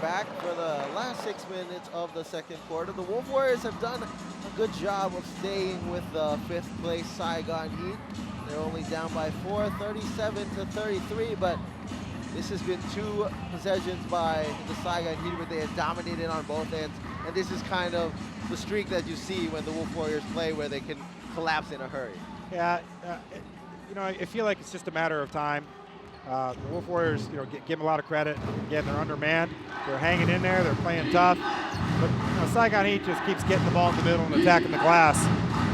Back for the last 6 minutes of the second quarter. The Wolf Warriors have done a good job of staying with the 5th place Saigon Heat. They're only down by 4, 37-33, but this has been 2 possessions by the Saigon Heat where they have dominated on both ends. And this is kind of the streak that you see when the Wolf Warriors play, where they can collapse in a hurry. Yeah, you know, I feel like it's just a matter of time. The Wolf Warriors, you know, give them a lot of credit. Again, they're undermanned. They're hanging in there. They're playing tough. But you know, Saigon Heat just keeps getting the ball in the middle and attacking the glass.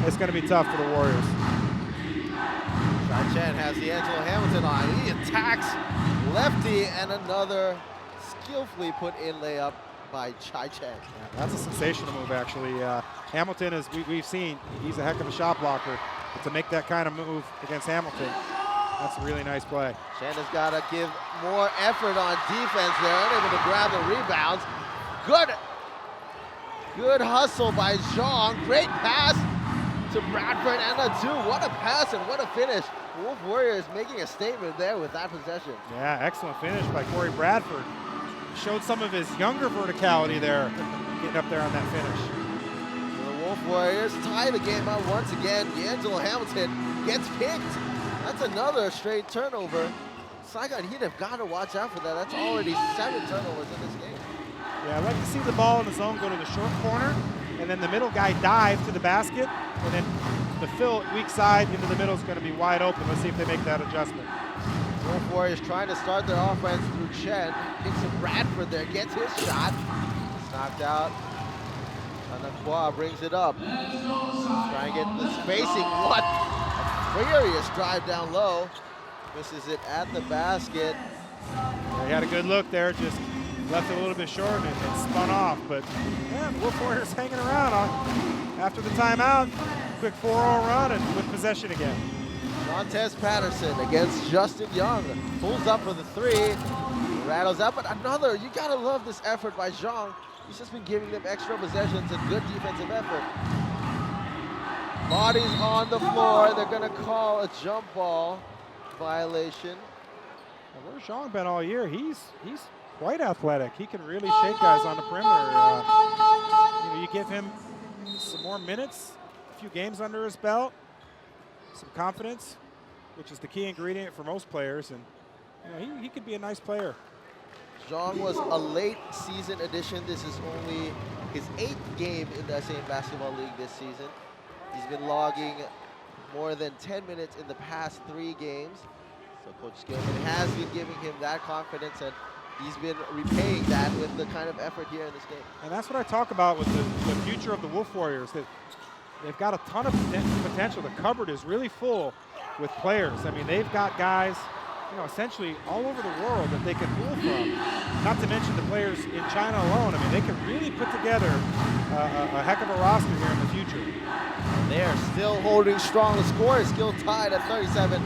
It's going to be tough for the Warriors. Chai Chen has the Angelo Hamilton on. He attacks lefty and another skillfully put in layup by Chai Chen. Yeah, that's a sensational move, actually. Hamilton, as we've seen, he's a heck of a shot blocker. But to make that kind of move against Hamilton, that's a really nice play. Chen has got to give more effort on defense there, unable to grab the rebounds. Good hustle by Zhang. Great pass to Bradford and a two. What a pass and what a finish. Wolf Warriors making a statement there with that possession. Yeah, excellent finish by Corey Bradford. Showed some of his younger verticality there, getting up there on that finish. The Wolf Warriors tie the game up once again. D'Angelo Hamilton gets picked. That's another straight turnover. Saigon Heat have got to watch out for that. That's already 7 turnovers in this game. Yeah, I'd like to see the ball in the zone go to the short corner, and then the middle guy dive to the basket, and then the fill weak side into the middle is going to be wide open. Let's see if they make that adjustment. Wolf Warriors trying to start their offense through Chen. Kicks to Bradford there, gets his shot. It's knocked out. Anakwa brings it up. Trying to get the spacing. What a furious drive down low. Misses it at the basket. Yeah, he had a good look there, just left it a little bit short and spun off. But yeah, Wolf Warriors hanging around after the timeout. Quick 4-0 run and with possession again. Montez Patterson against Justin Young. Pulls up for the three. Rattles out, but another. You gotta love this effort by Zhang. He's just been giving them extra possessions and good defensive effort. Bodies on the floor. They're gonna call a jump ball violation. Now, where's Zhang been all year? He's quite athletic. He can really shake guys on the perimeter. You give him some more minutes, a few games under his belt, some confidence, which is the key ingredient for most players, and he could be a nice player. Zhang was a late season addition. This is only his 8th game in the ASEAN Basketball League this season. He's been logging more than 10 minutes in the past 3 games. So Coach Skillman has been giving him that confidence, and he's been repaying that with the kind of effort here in this game. And that's what I talk about with the future of the Wolf Warriors. That they've got a ton of potential. The cupboard is really full with players. I mean, they've got guys, essentially all over the world that they can pull from. Not to mention the players in China alone. I mean, they can really put together a heck of a roster here in the future. They are still holding strong. The score is still tied at 37.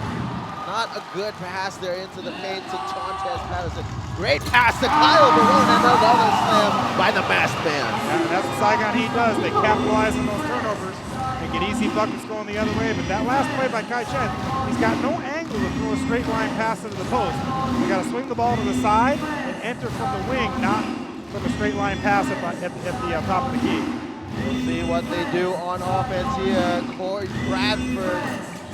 Not a good pass there into the paint to Montez Patterson. Great pass to Kyle Barone and another slam by the masked man. Yeah, that's what Saigon Heat does. They capitalize on those turnovers and get easy buckets going the other way. But that last play by Kai Chen, he's got no angle to throw a straight line pass into the post. You got to swing the ball to the side and enter from the wing, not from a straight line pass at the top of the key. We'll see what they do on offense here. Corey Bradford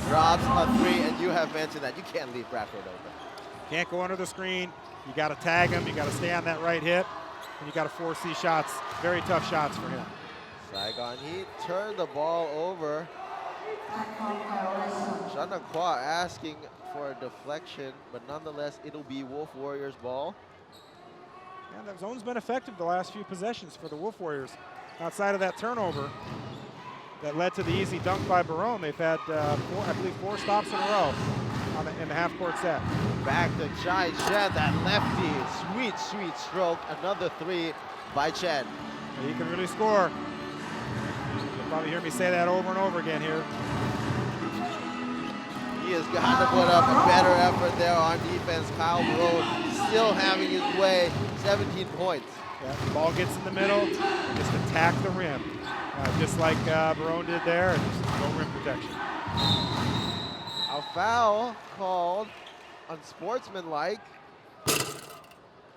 drops a 3, and you have mentioned that you can't leave Bradford open. Can't go under the screen. You got to tag him. You got to stay on that right hip, and you got to force these shots. Very tough shots for him. Saigon Heat turn the ball over. Shanakwa asking for a deflection, but nonetheless, it'll be Wolf Warriors ball. Yeah, that zone's been effective the last few possessions for the Wolf Warriors. Outside of that turnover that led to the easy dunk by Barone, they've had, I believe, 4 stops in a row in the half-court set. Back to Chai Chen, that lefty, sweet, sweet stroke. Another 3 by Chen. He can really score. You'll probably hear me say that over and over again here. He has got to put up a better effort there on defense. Kyle Barone still having his way, 17 points. Yeah, the ball gets in the middle, just attack the rim. Just like Barone did there, and just no rim protection. A foul called unsportsmanlike.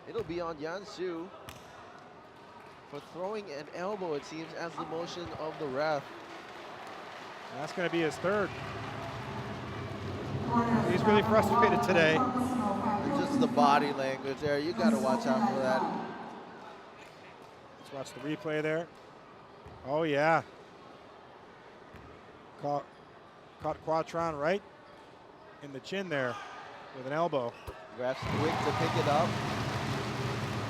It'll be on Yan Su for throwing an elbow, it seems, as the motion of the ref. And that's going to be his 3rd. He's really frustrated today. Just the body language there. You got to watch out for that. Let's watch the replay there. Oh, yeah. Caught Quatron right in the chin there with an elbow. Ref's quick to pick it up.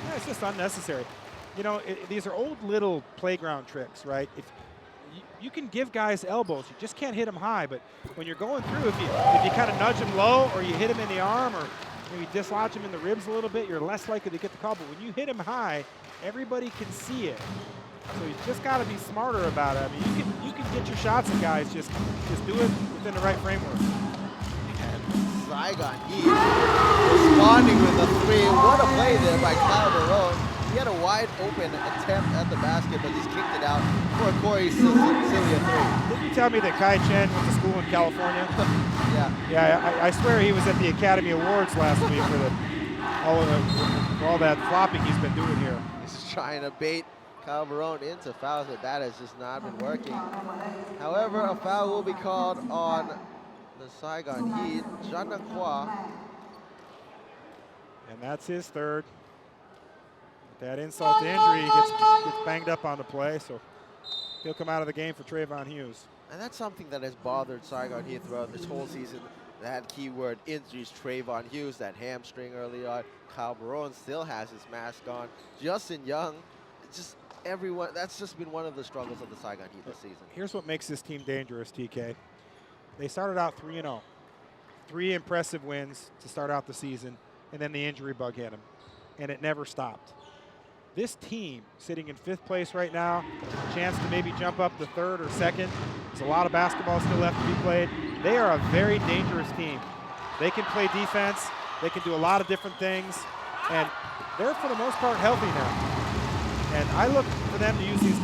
Yeah, it's just unnecessary. These are old little playground tricks, right? If you can give guys elbows. You just can't hit them high. But when you're going through, if you kind of nudge them low or you hit them in the arm or maybe dislodge them in the ribs a little bit, you're less likely to get the call. But when you hit them high, everybody can see it. So you just got to be smarter about it. I mean, you can get your shots at guys. Just do it within the right framework. And Saigon Heat responding with a three. What a play there by Kyle Barone. He had a wide open attempt at the basket, but just kicked it out for Corey Cilia three. Didn't you tell me that Kai Chen went to school in California? Yeah. Yeah, I swear he was at the Academy Awards last week for all that flopping he's been doing here. He's just trying to bait Kyle Barone into fouls, but that has just not been working. However, a foul will be called on the Saigon Heat. Jean Nakwa. And that's his third. That insult to injury, he gets banged up on the play, so he'll come out of the game for Trayvon Hughes. And that's something that has bothered Saigon Heat throughout this whole season. That keyword injuries, Trayvon Hughes, that hamstring early on. Kyle Barone still has his mask on. Justin Young, just everyone, that's just been one of the struggles of the Saigon Heat this season. Here's what makes this team dangerous, TK. They started out 3-0. 3 impressive wins to start out the season, and then the injury bug hit them, and it never stopped. This team, sitting in 5th place right now, a chance to maybe jump up to 3rd or 2nd. There's a lot of basketball still left to be played. They are a very dangerous team. They can play defense. They can do a lot of different things. And they're, for the most part, healthy now. And I look for them to use these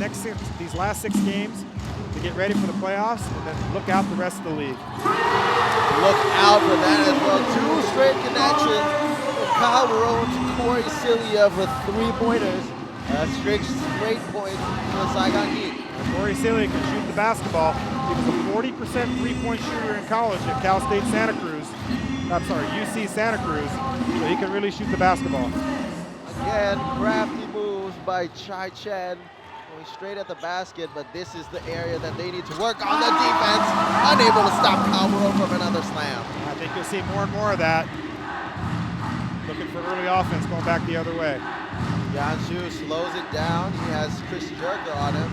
last 6 games to get ready for the playoffs and then look out the rest of the league. Look out for that as well. 2 straight connections. Kyle Barone to Corey Cilia for 3-pointers. Straight points for the Saigon Heat. Corey Cilia can shoot the basketball. He was a 40% three-point shooter in college at Cal State Santa Cruz. I'm sorry, UC Santa Cruz. So he can really shoot the basketball. Again, crafty moves by Chai Chen. Going straight at the basket, but this is the area that they need to work on the defense. Unable to stop Kyle Barone from another slam. I think you'll see more and more of that. Looking for early offense going back the other way. Yanshu slows it down. He has Chris Jerker on him.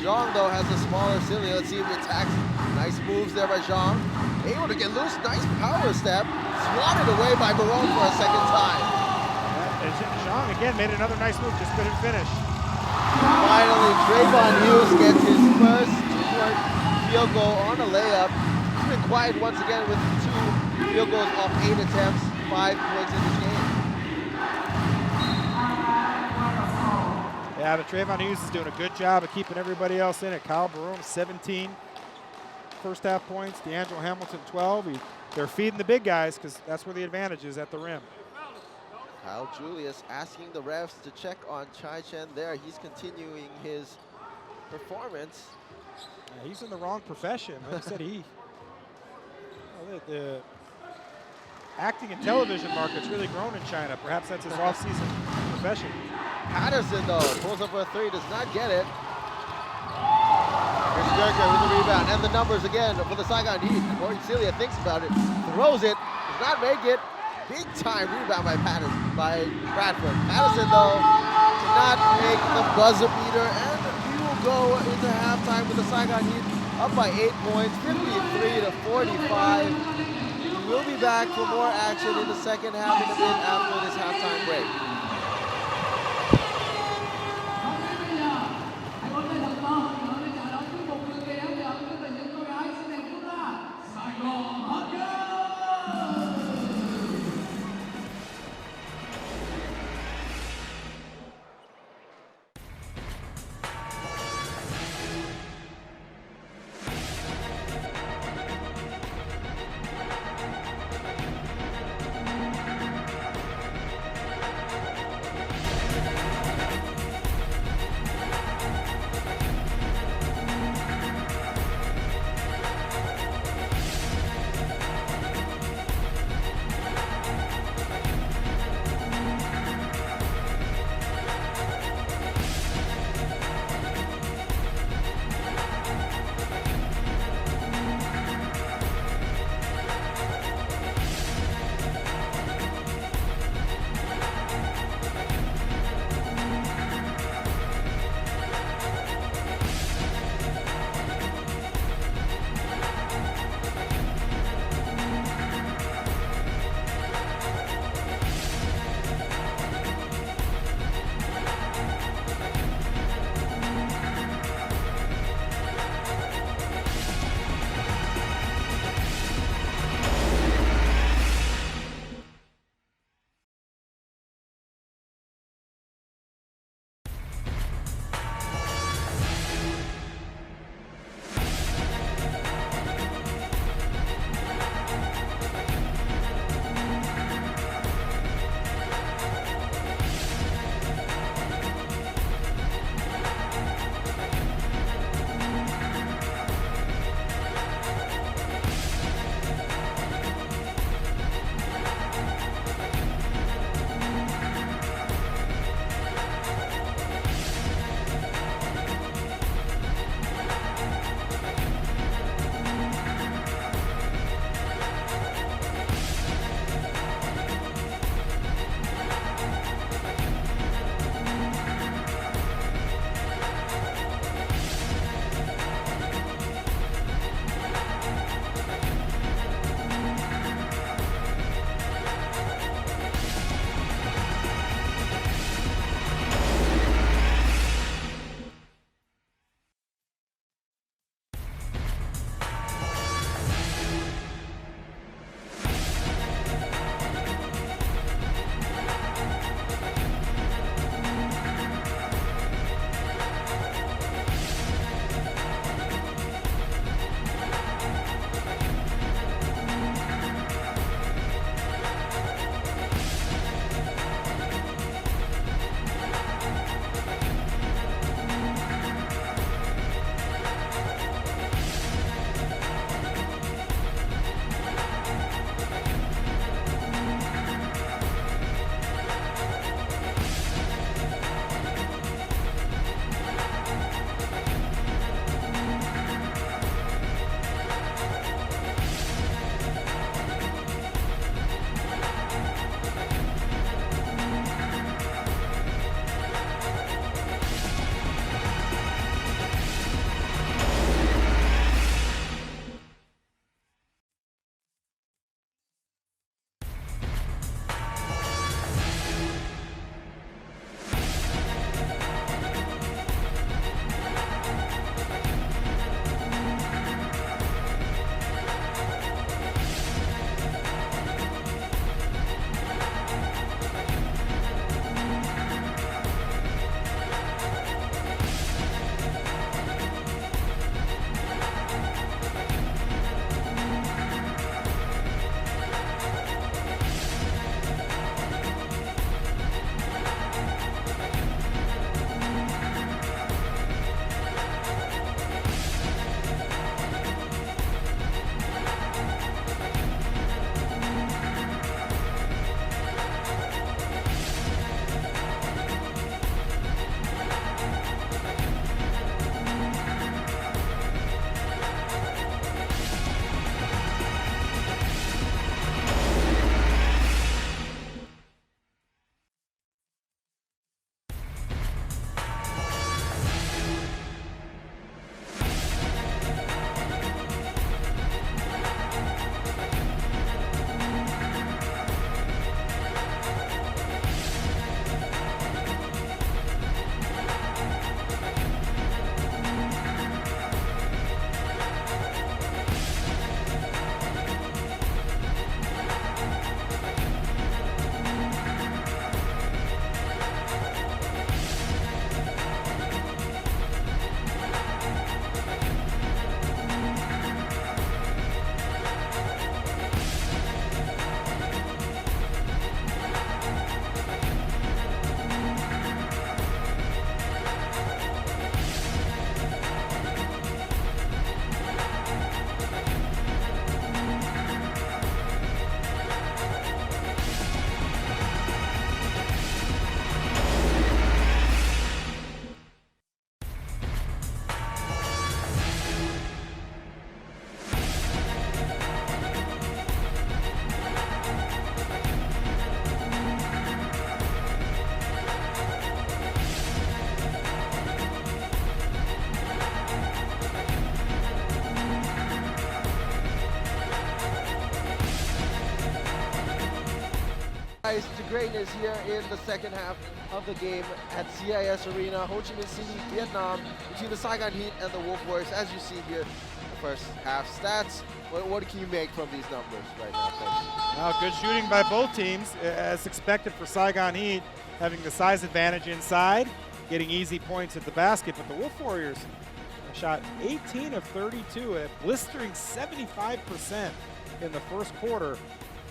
Zhang, though, has a smaller Cilia. Let's see if he attacks. Nice moves there by Zhang. Able to get loose. Nice power step. Swatted away by Barone for a second time. Zhang, again, made another nice move. Just couldn't finish. Finally, Trayvon Hughes gets his first 2-point field goal on a layup. He's been quiet once again with 2 field goals off 8 attempts. 5 points in this game. Yeah, but Trayvon Hughes is doing a good job of keeping everybody else in it. Kyle Barone, 17 first half points. D'Angelo Hamilton, 12. They're feeding the big guys because that's where the advantage is, at the rim. Kyle Julius asking the refs to check on Chai Chen there. He's continuing his performance. Yeah, he's in the wrong profession. Like I said, the acting and television market's really grown in China. Perhaps that's his off-season profession. Patterson, though, pulls up for a 3, does not get it. Chris Jerker with the rebound, and the numbers again for the Saigon Heat. Corey Cilia thinks about it, throws it, does not make it. Big time rebound by Bradford. Patterson, though, did not make the buzzer beater, and we will go into halftime with the Saigon Heat up by 8 points, 53-45. We'll be back for more action in the second half in a bit after this halftime break. rise to greatness here in the second half of the game at CIS Arena, Ho Chi Minh City, Vietnam, between the Saigon Heat and the Wolf Warriors. As you see here, the first half stats. What can you make from these numbers right now, Coach? Good shooting by both teams, as expected for Saigon Heat, having the size advantage inside, getting easy points at the basket. But the Wolf Warriors shot 18 of 32, a blistering 75% in the first quarter.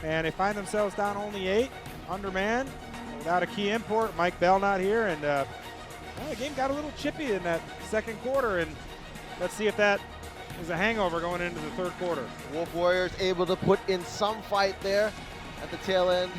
And they find themselves down only 8, undermanned, without a key import. Miguel not here, and the game got a little chippy in that second quarter. And let's see if that is a hangover going into the third quarter. Wolf Warriors able to put in some fight there at the tail end.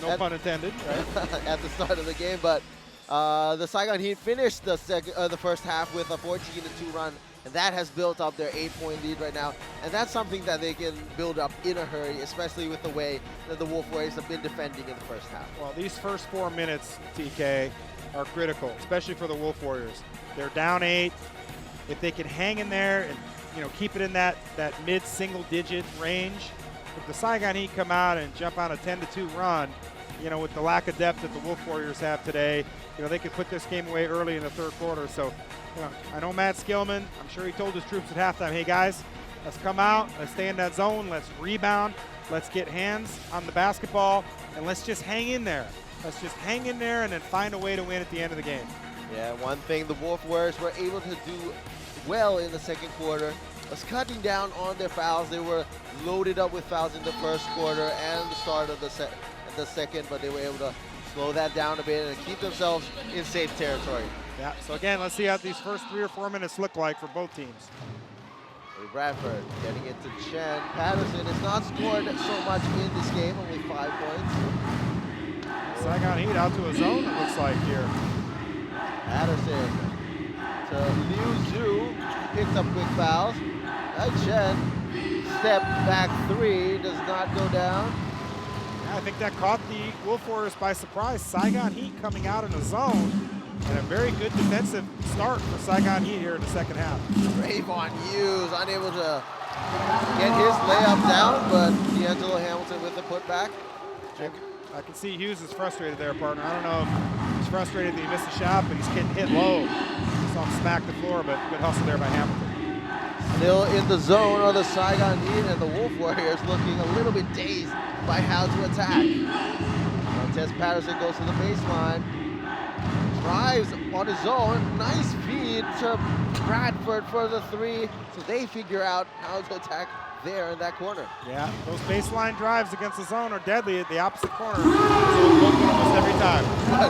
No pun intended. Right? At the start of the game, but the Saigon Heat finished the first half with a 14-2 run, and that has built up their 8-point lead right now. And that's something that they can build up in a hurry, especially with the way that the Wolf Warriors have been defending in the first half. Well, these first 4 minutes, TK, are critical, especially for the Wolf Warriors. They're down 8. If they can hang in there and keep it in that mid-single-digit range, if the Saigon Heat come out and jump on a 10-2 run, with the lack of depth that the Wolf Warriors have today, they could put this game away early in the third quarter. So, I know Matt Skillman, I'm sure he told his troops at halftime, hey guys, let's come out, let's stay in that zone, let's rebound, let's get hands on the basketball, and let's just hang in there. Let's just hang in there and then find a way to win at the end of the game. Yeah, one thing the Wolf Warriors were able to do well in the second quarter was cutting down on their fouls. They were loaded up with fouls in the first quarter and the start of the second, but they were able to slow that down a bit and keep themselves in safe territory. Yeah, so again, let's see how these first 3 or 4 minutes look like for both teams. Bradford getting it to Chen. Patterson has not scored so much in this game, only 5 points. Saigon Heat out to a zone, it looks like here. Patterson to Liu Zhu, picked up quick fouls. Chen, step back 3, does not go down. Yeah, I think that caught the Wolf Warriors by surprise. Saigon Heat coming out in a zone, and a very good defensive start for Saigon Heat here in the second half. Trayvon Hughes unable to get his layup down, but D'Angelo Hamilton with the putback. I can see Hughes is frustrated there, partner. I don't know if he's frustrated that he missed a shot, but he's getting hit low. Saw him smack the floor, but good hustle there by Hamilton. Still in the zone are the Saigon Heat, and the Wolf Warriors looking a little bit dazed by how to attack. Montez Patterson goes to the baseline, drives on his own, nice feed to Bradford for the 3, so they figure out how to attack there in that corner. Yeah, those baseline drives against the zone are deadly at the opposite corner. So open almost every time. But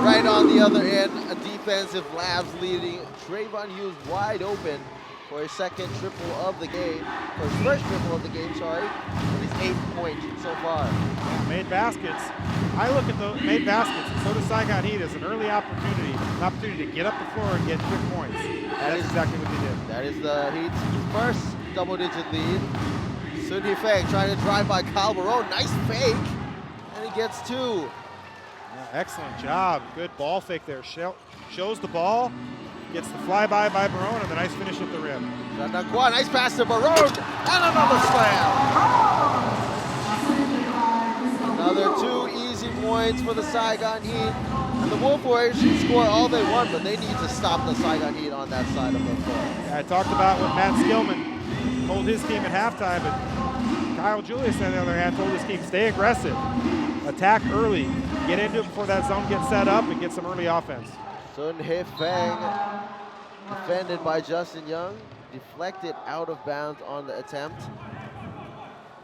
right on the other end, a defensive labs leading Trayvon Hughes wide open for his second triple of the game, or his first triple of the game, sorry, and his 8th point so far. Yeah, made baskets. I look at the made baskets, and so does Saigon Heat, as an early opportunity, to get up the floor and get quick points. That's exactly what they did. That is the Heat's first double-digit lead. Sun Hee-Feng trying to drive by Kyle Barone. Nice fake, and he gets 2. Yeah, excellent job. Good ball fake there. Shows the ball, gets the flyby by Barone, and the nice finish at the rim. Nice pass to Barone, and another slam. Another 2 easy points for the Saigon Heat. And the Wolf Warriors should score all they want, but they need to stop the Saigon Heat on that side of the floor. Yeah, I talked about what Matt Skillman told his team at halftime, but Kyle Julius, on the other hand, told his team, stay aggressive, attack early, get into it before that zone gets set up, and get some early offense. Sun Hee-Feng, defended by Justin Young, deflected out of bounds on the attempt.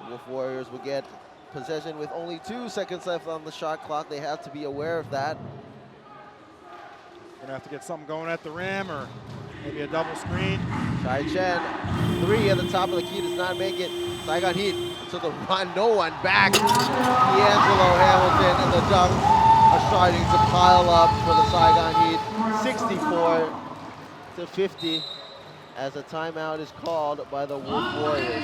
The Wolf Warriors will get possession with only 2 seconds left on the shot clock. They have to be aware of that. Gonna have to get something going at the rim, or maybe a double screen. Chai Chen, 3 at the top of the key, does not make it. Saigon Heat to the run, no one back. D'Angelo Hamilton and the dunk are starting to pile up for the Saigon Heat. 64-50 as a timeout is called by the Wolf Warriors.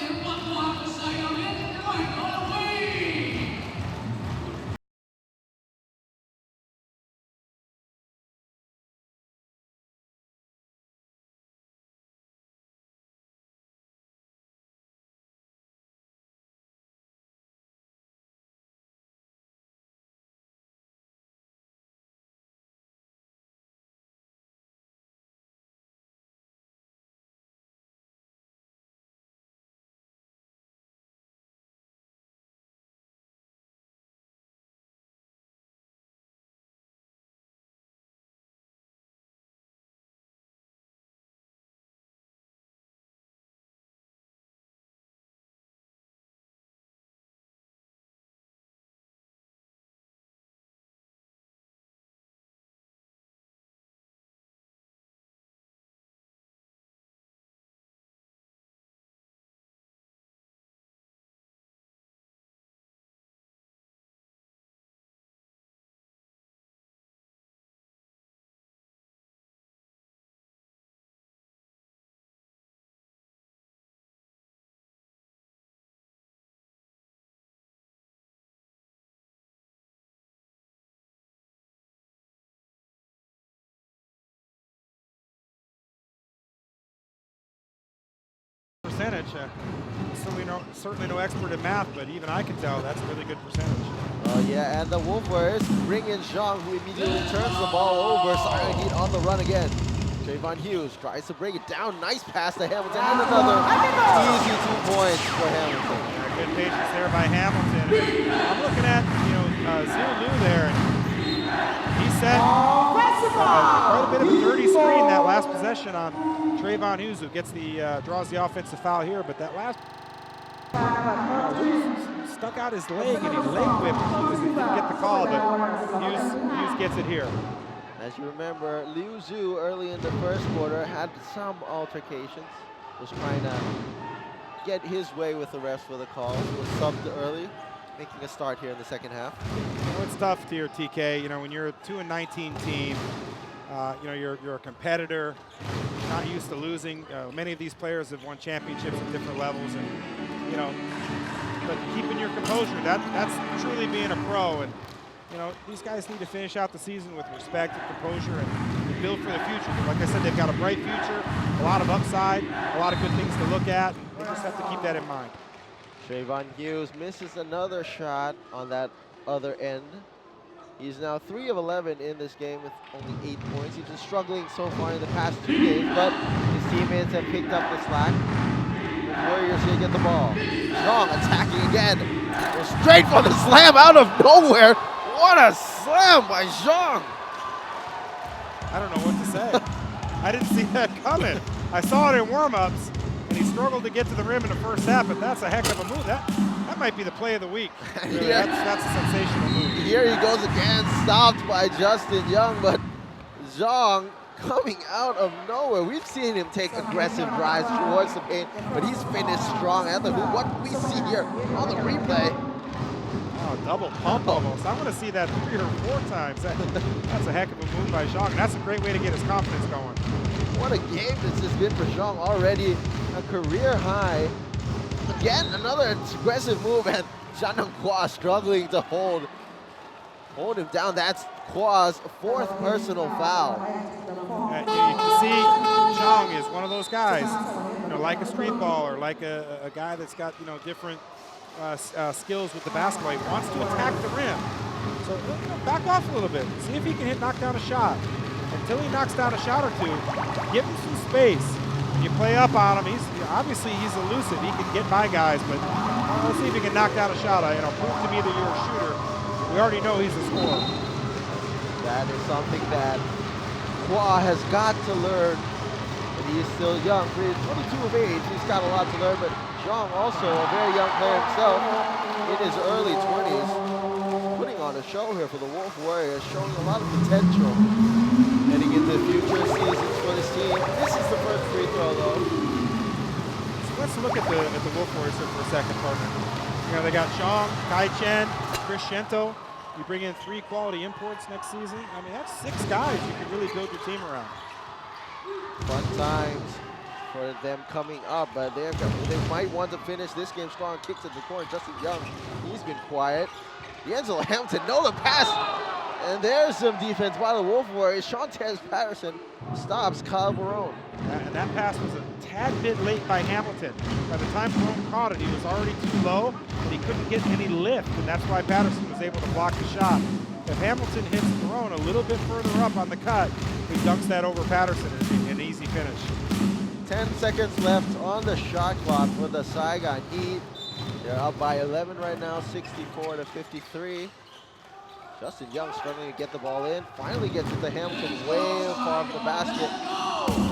percentage. Certainly no expert in math, but even I can tell that's a really good percentage. Oh yeah, and the Wolf Warriors bring in Zhang, who immediately turns the ball over. Saigon Heat on the run again. Trayvon Hughes tries to break it down. Nice pass to Hamilton, and another easy 2 points for Hamilton. Good patience there by Hamilton. I'm looking at, Zulu there. He set quite a bit of a dirty screen that last possession on Trayvon Hughes, who gets draws the offensive foul here, but that last stuck out his leg and he leg whipped Hughes and didn't get the call, but Hughes gets it here. As you remember, Liu Zhu early in the first quarter had some altercations, was trying to get his way with the refs for the calls, was subbed early, making a start here in the second half. It's tough here, TK. When you're a 2-19 team, you're a competitor, not used to losing. Many of these players have won championships at different levels, and but keeping your composure, that's truly being a pro. And these guys need to finish out the season with respect and composure and build for the future. Like I said, they've got a bright future, a lot of upside, a lot of good things to look at. They just have to keep that in mind. Trayvon Hughes misses another shot on that other end. He's now 3 of 11 in this game with only 8 points. He's been struggling so far in the past 2 games, but his teammates have picked up the slack. The Warriors here get the ball. Zhang attacking again. Goes straight for the slam out of nowhere. What a slam by Zhang! I don't know what to say. I didn't see that coming. I saw it in warm-ups, and he struggled to get to the rim in the first half, but that's a heck of a move. That might be the play of the week. Really. Yeah. That's a sensational move. Here he goes again, stopped by Justin Young, but Zhang coming out of nowhere. We've seen him take aggressive drives towards the paint, but he's finished strong at the hoop. What do we see here on the replay? Oh, double pump almost. I want to see that 3 or 4 times. That's a heck of a move by Zhang. That's a great way to get his confidence going. What a game this has been for Zhang. Already a career high. Again, another aggressive move, and Shannon Kwa struggling to hold him down. That's Kwa's 4th personal foul. You can see Zhang is one of those guys, like a street baller, like a guy that's got different skills with the basketball. He wants to attack the rim. So back off a little bit. See if he can knock down a shot. Until he knocks down a shot or 2, give him some space. When you play up on him, obviously he's elusive. He can get by guys, but let's see if he can knock down a shot. Prove to me that you're a shooter. We already know he's a scorer. That is something that Kwa has got to learn. But he is still young. He's 22 of age. He's got a lot to learn, but Zhang, also a very young player himself, in his early 20s, putting on a show here for the Wolf Warriors, showing a lot of potential heading into future seasons for this team. This is the first free throw, though. So let's look at the Wolf Warriors here for a second, partner. They got Zhang, Kai Chen, Chris Shento. You bring in 3 quality imports next season. I mean, that's 6 guys you can really build your team around. Fun times for them coming up, but they might want to finish this game strong. Kicks at the corner. Justin Young, he's been quiet. D'Angelo Hamilton, no, the pass. And there's some defense by the Wolf Warriors. Shantez Patterson stops Kyle Barone. And that pass was a tad bit late by Hamilton. By the time Barone caught it, he was already too low, and he couldn't get any lift, and that's why Patterson was able to block the shot. If Hamilton hits Barone a little bit further up on the cut, he dunks that over Patterson in an easy finish. 10 seconds left on the shot clock for the Saigon Heat. They're up by 11 right now, 64-53. Justin Young struggling to get the ball in. Finally gets it to Hamilton way far from the basket.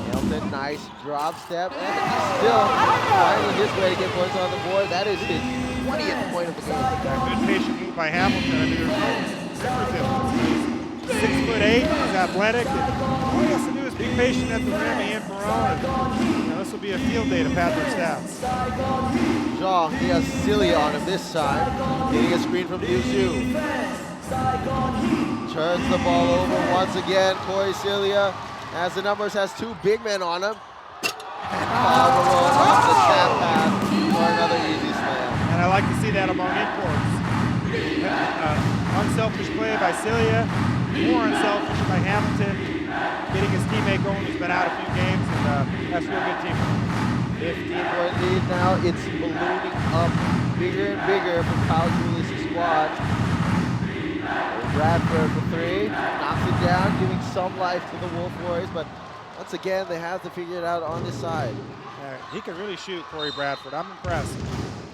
Hamilton, nice drop step, and he's still finding his way to get points on the board. That is his 20th point of the game. Yeah, good patient move by Hamilton. I mean, there's no difference. He's 6'8", he's athletic. All he has to do is be patient at the rim and Barone. This will be a field day to pad their stats. Zhang, he has Celia on him this time. Getting a screen from Liu Zhu. Turns the ball over once again. Corey Celia, as the numbers, has 2 big men on him. And Barone off the snap pass for another easy slam. And I like to see that among imports. Unselfish play by Celia, more unselfish by Hamilton, getting his teammate going who's been out a few games, and that's real good teamwork. 15-point lead now. It's ballooning up bigger and bigger for Kyle Julius' squad. Bradford for three, knocks it down, giving some life to the Wolf Warriors, but once again, they have to figure it out on this side. Yeah, he can really shoot, Corey Bradford. I'm impressed.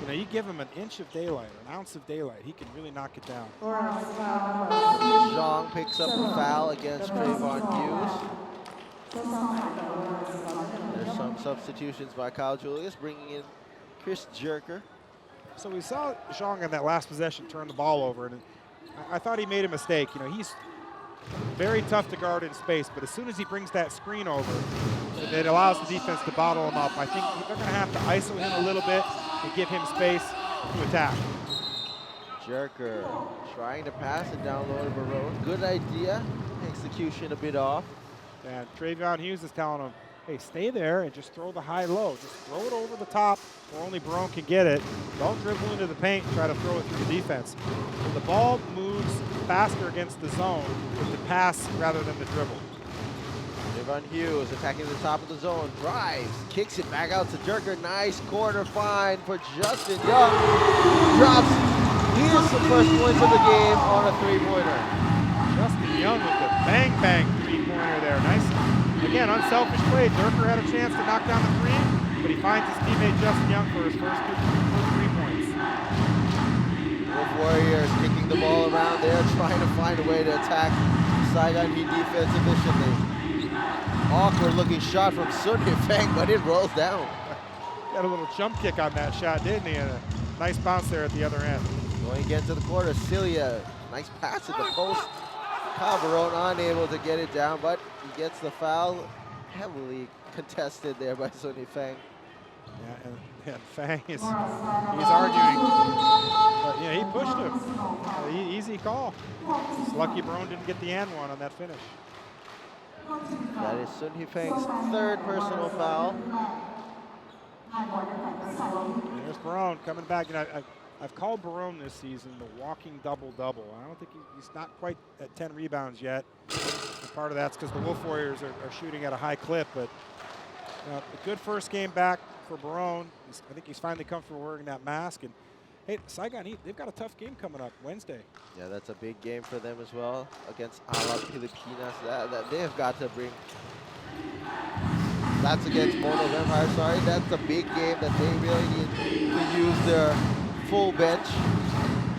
You know, you give him an inch of daylight, an ounce of daylight, he can really knock it down. Zhang picks up a foul against Trayvon Hughes. There's some substitutions by Kyle Julius, bringing in Chris Jerker. So we saw Zhang in that last possession turn the ball over, and I thought he made a mistake. You know, he's very tough to guard in space, but as soon as he brings that screen over, it allows the defense to bottle him up. I think they're going to have to ISO him a little bit and give him space to attack. Jerker trying to pass it down low to Barone. Good idea. Execution a bit off. And Trayvon Hughes is telling him, hey, stay there and just throw the high-low. Just throw it over the top where only Barone can get it. Don't dribble into the paint and try to throw it through the defense. When the ball moves faster against the zone with the pass rather than the dribble. Trayvon Hughes attacking the top of the zone, drives, kicks it back out to Jerker. Nice corner find for Justin Young. Drops. Here's the first points of the game on a three-pointer. Justin Young with the bang-bang three-pointer there. Nice. Again, unselfish play. Jerker had a chance to knock down the three, but he finds his teammate Justin Young for his first 3 points. Wolf Warriors kicking the ball around there, trying to find a way to attack Saigon Heat defense efficiently. Awkward looking shot from Sun Yifeng, but it rolls down. Got a little jump kick on that shot, didn't he? And a nice bounce there at the other end. Going again to the corner, Celia. Nice pass at the post. Kyle Barone unable to get it down, but he gets the foul. Heavily contested there by Sun Yifeng. Yeah, and Fang he's arguing. But yeah, he pushed him. Easy call. It's lucky Barone didn't get the and one on that finish. That is Sun Yifeng's third personal foul. And there's Barone coming back. You know, I've called Barone this season the walking double-double. I don't think he's not quite at 10 rebounds yet. And part of that's because the Wolf Warriors are shooting at a high clip, but a good first game back for Barone. I think he's finally comfortable wearing that mask. And hey, Saigon Heat, they've got a tough game coming up Wednesday. Yeah, that's a big game for them as well against Alab, Pilipinas. That they have got to bring. That's against Mono Vampire, sorry. That's a big game that they really need to use their full bench.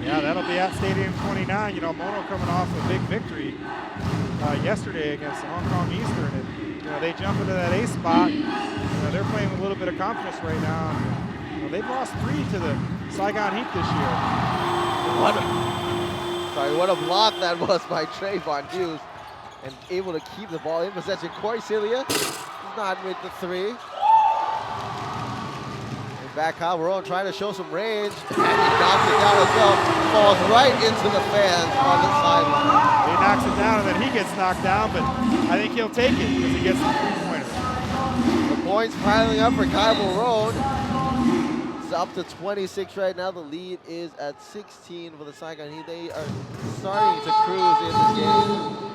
Yeah, that'll be at Stadium 29. You know, Mono coming off a big victory yesterday against Hong Kong Eastern. And, you know, they jump into that ace spot. You know, they're playing with a little bit of confidence right now. You know, they've lost 3 to the Saigon Heat this year. What a block that was by Trayvon Hughes. And able to keep the ball in possession. Corey Celia is not with the 3. And back Kyle Barone trying to show some range. And he knocks it down as well. Falls right into the fans on the sideline. He knocks it down and then he gets knocked down, but I think he'll take it because he gets the 3-pointer. The points piling up for Kyle Barone. It's up to 26 right now. The lead is at 16 for the Saigon Heat. They are starting to cruise in this game.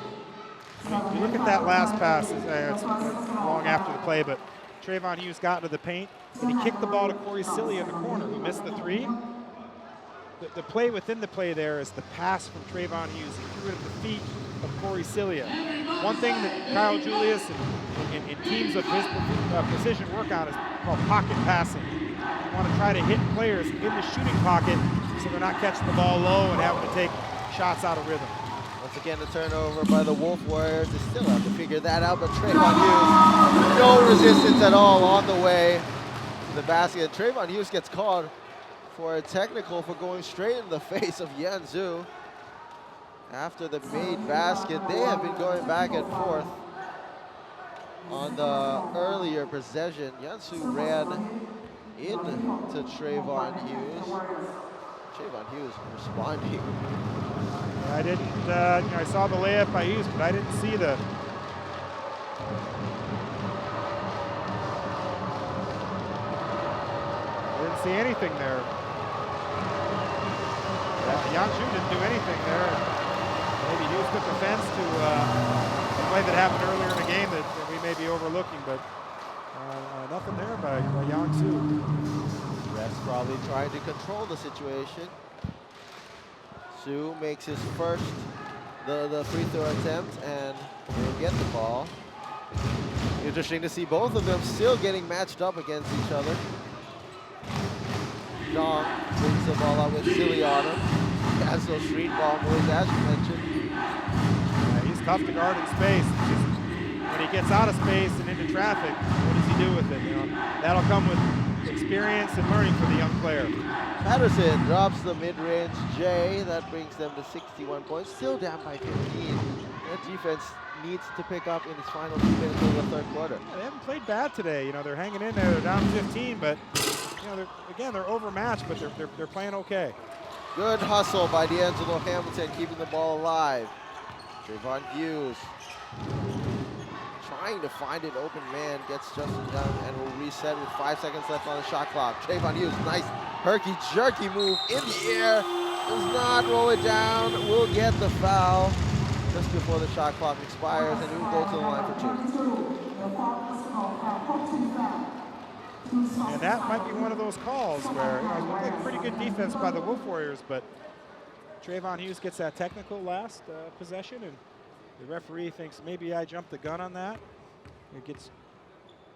You look at that last pass, it's long after the play, but Trayvon Hughes got into the paint, and he kicked the ball to Corey Celia in the corner, who missed the 3. The play within the play there is the pass from Trayvon Hughes. He threw it at the feet of Corey Celia. One thing that Kyle Julius and teams of his precision work on is called pocket passing. You want to try to hit players in the shooting pocket so they're not catching the ball low and having to take shots out of rhythm. Once again, the turnover by the Wolf Warriors. They still have to figure that out, but Trayvon Hughes, no resistance at all on the way to the basket. Trayvon Hughes gets called for a technical for going straight in the face of Yan Zhu. After the made basket, they have been going back and forth on the earlier possession. Yan Zhu ran into Trayvon Hughes. Trayvon Hughes responding. I didn't, you know, I saw the layup by Hughes, but I didn't see the. I didn't see anything there. Yanshu didn't do anything there. Maybe Hughes took offense to a play that happened earlier in the game that we may be overlooking, but Nothing there by Yang Su. Ref's probably trying to control the situation. Su makes his first the free throw attempt and will get the ball. Interesting to see both of them still getting matched up against each other. Dong brings the ball out with Silly on him. He has those street ball moves, as you mentioned. Yeah, he's tough to guard in space. When he gets out of space and into traffic, what does he do with it? You know, that'll come with experience and learning for the young player. Patterson drops the mid-range J. That brings them to 61 points. Still down by 15. That defense needs to pick up in its final 2 minutes of the third quarter. Yeah, they haven't played bad today. You know, they're hanging in there. They're down 15, but you know, they're overmatched, but they're playing okay. Good hustle by D'Angelo Hamilton, keeping the ball alive. Trayvon Hughes trying to find an open man, gets Justin Dunn and will reset with 5 seconds left on the shot clock. Trayvon Hughes, nice herky-jerky move in the air. Does not roll it down, will get the foul just before the shot clock expires, and he will go to the line for 2. And that might be one of those calls where, you know, it looked like pretty good defense by the Wolf Warriors, but Trayvon Hughes gets that technical last possession, and the referee thinks maybe I jumped the gun on that. It gets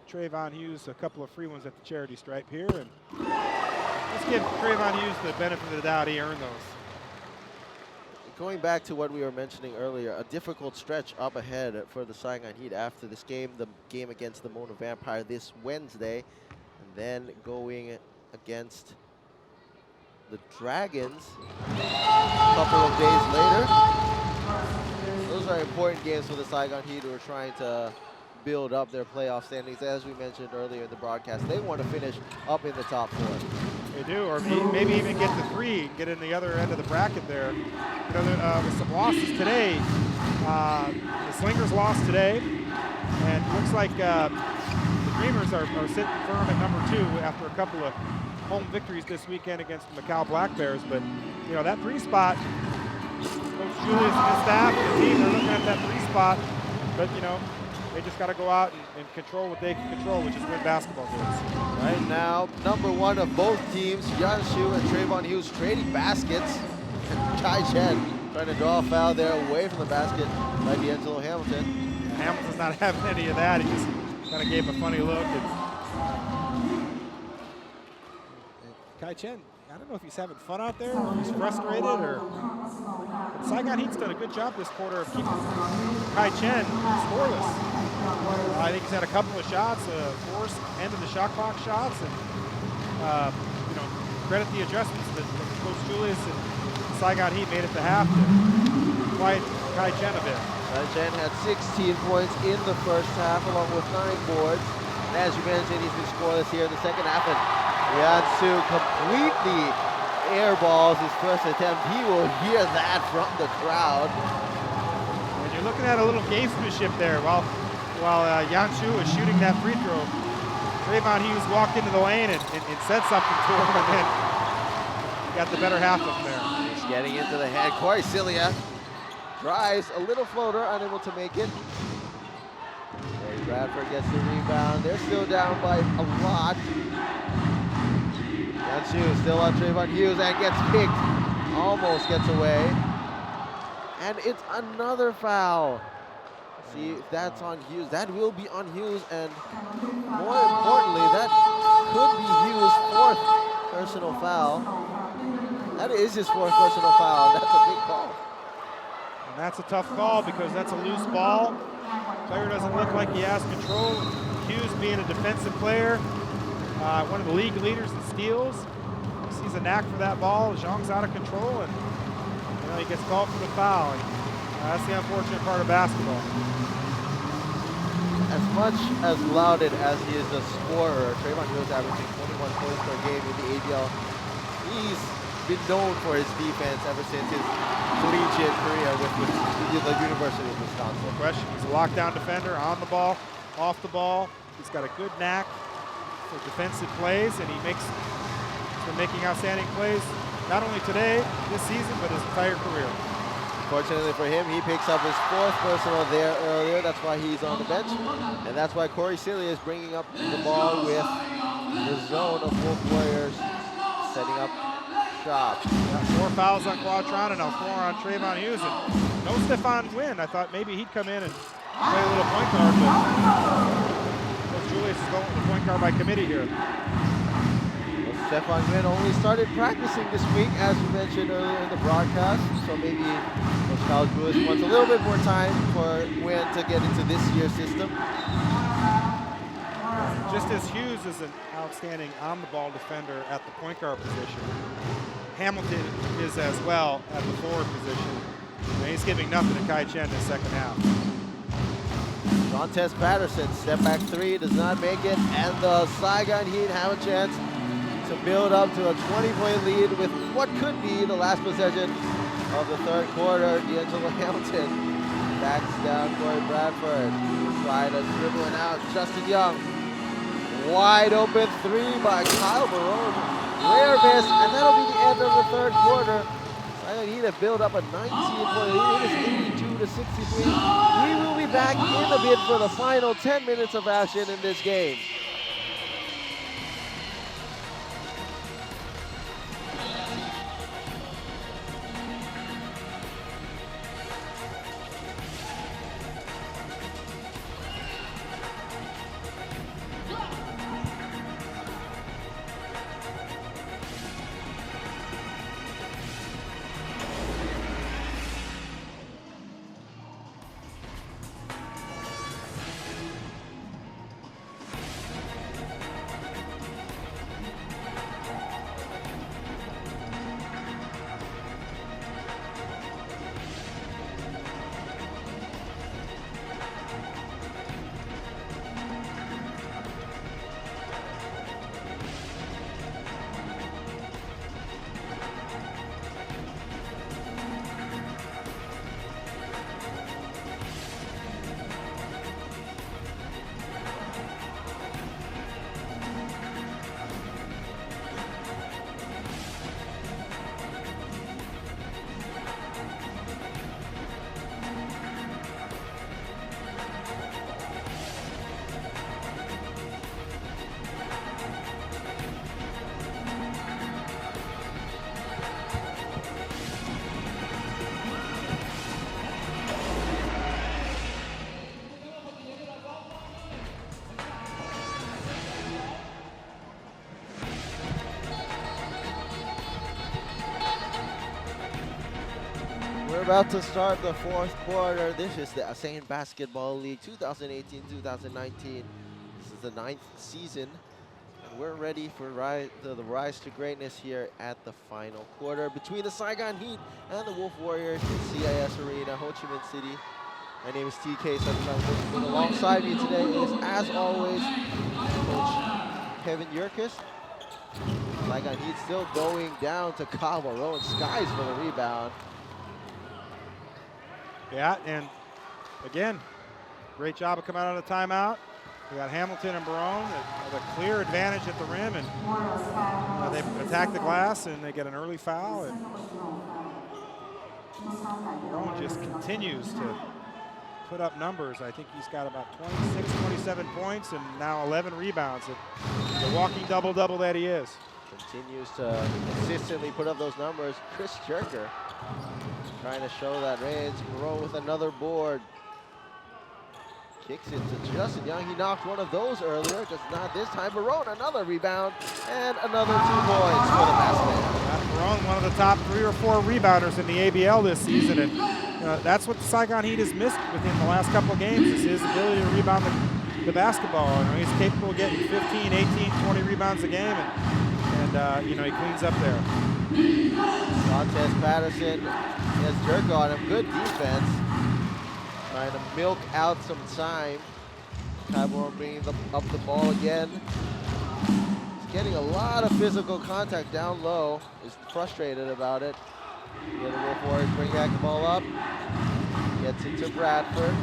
Trayvon Hughes a couple of free ones at the charity stripe here, and let's give Trayvon Hughes the benefit of the doubt. He earned those. Going back to what we were mentioning earlier, a difficult stretch up ahead for the Saigon Heat after this game, the game against the Mono Vampire this Wednesday, and then going against the Dragons a couple of days later. Those are important games for the Saigon Heat, who are trying to build up their playoff standings. As we mentioned earlier in the broadcast, they want to finish up in the top 4. They do, or maybe even get the 3, get in the other end of the bracket there. You know, with some losses today, the Slingers lost today, and it looks like the Dreamers are sitting firm at number 2 after a couple of home victories this weekend against the Macau Black Bears. But you know, that 3 spot, Coach Julius and his staff and the team are looking at that 3 spot, but you know, they just got to go out and control what they can control, which is win basketball games. Right now, number 1 of both teams, Yanshu and Trayvon Hughes trading baskets. And Kai Chen trying to draw a foul there away from the basket by D'Angelo Hamilton. And Hamilton's not having any of that. He just kind of gave a funny look. And Kai Chen, I don't know if he's having fun out there, or he's frustrated, or but Saigon Heat's done a good job this quarter of keeping Kai Chen scoreless. I think he's had a couple of shots, forced end of the shot clock shots, and you know, credit the adjustments that Coach Julius and Saigon Heat made at the half to quiet Kai Chen a bit. Kai Chen had 16 points in the first half, along with 9 boards. And as you mentioned, he's been scoreless here in the second half. And Yansu completely airballs his first attempt. He will hear that from the crowd. And you're looking at a little gamesmanship there. While Yanshu was shooting that free throw, Trayvon Hughes walked into the lane and said something to him, and then he got the better half of him there. He's getting into the head. Corey Cilia drives a little floater, unable to make it. Corey Bradford gets the rebound. They're still down by a lot. Yanshu still on Trayvon Hughes and gets picked. Almost gets away. And it's another foul. See if that's on Hughes. That will be on Hughes, and more importantly, that could be Hughes' 4th personal foul. That is his 4th personal foul. That's a big call. And that's a tough call because that's a loose ball. Player doesn't look like he has control. Hughes being a defensive player, one of the league leaders in steals. He sees a knack for that ball. Zhang's out of control, and you know, he gets called for the foul. That's the unfortunate part of basketball. As much as lauded as he is a scorer, Trayvon Hughes averaging 21 points per game in the ABL. He's been known for his defense ever since his collegiate career with the University of Wisconsin. No question. He's a lockdown defender, on the ball, off the ball. He's got a good knack for defensive plays, and he's been making outstanding plays not only today, this season, but his entire career. Unfortunately for him, he picks up his 4th personal there earlier. That's why he's on the bench. And that's why Corey Celia is bringing up the ball with the zone of Wolf Warriors, setting up shop. Got 4 fouls on Quadrant and now 4 on Trayvon Hughes. And no Stefan Nguyen. I thought maybe he'd come in and play a little point guard, but Coach Julius is going with the point guard by committee here. Stefan Nguyen only started practicing this week, as we mentioned earlier in the broadcast. So maybe Coach Kyle Julius wants a little bit more time for Nguyen to get into this year's system. Just as Hughes is an outstanding on-the-ball defender at the point guard position, Hamilton is as well at the forward position. And he's giving nothing to Kai Chen in the second half. Montez Patterson, step back 3, does not make it, and the Saigon Heat have a chance to build up to a 20-point lead with what could be the last possession of the 3rd quarter. D'Angelo Hamilton backs down Corey Bradford. Try to dribble it out. Justin Young, wide open 3 by Kyle Barone. Rare miss, and that'll be the end of the 3rd quarter. Saigon Heat have built up a 19-point lead. It is 82-63. We will be back in a bit for the final 10 minutes of action in this game. We're about to start the 4th quarter. This is the ASEAN Basketball League 2018-2019. This is the 9th season. And we're ready for the rise to greatness here at the final quarter between the Saigon Heat and the Wolf Warriors in CIS Arena, Ho Chi Minh City. My name is TK Sunshine. And alongside me today is, as always, Coach Kevin Yerkes. Saigon Heat still going down to Kyle Barone. Skies for the rebound. Yeah, and again, great job of coming out of the timeout. We got Hamilton and Barone have a clear advantage at the rim, and they attack the glass and they get an early foul. And Barone just continues to put up numbers. I think he's got about 26, 27 points and now 11 rebounds. The walking double-double that he is. Continues to consistently put up those numbers. Chris Jerker trying to show that range. Barone with another board. Kicks it to Justin Young. He knocked one of those earlier, just not this time. Barone, another rebound, and another 2 points for the basket. Barone, one of the top 3 or 4 rebounders in the ABL this season, and that's what the Saigon Heat has missed within the last couple of games, is his ability to rebound the basketball. He's capable of getting 15, 18, 20 rebounds a game, and he cleans up there. Montez Patterson has Jerk on him. Good defense. Trying to milk out some time. Kyborn bringing up the ball again. He's getting a lot of physical contact down low. He's frustrated about it. The other Wolf Warriors bring back the ball up. Gets it to Bradford.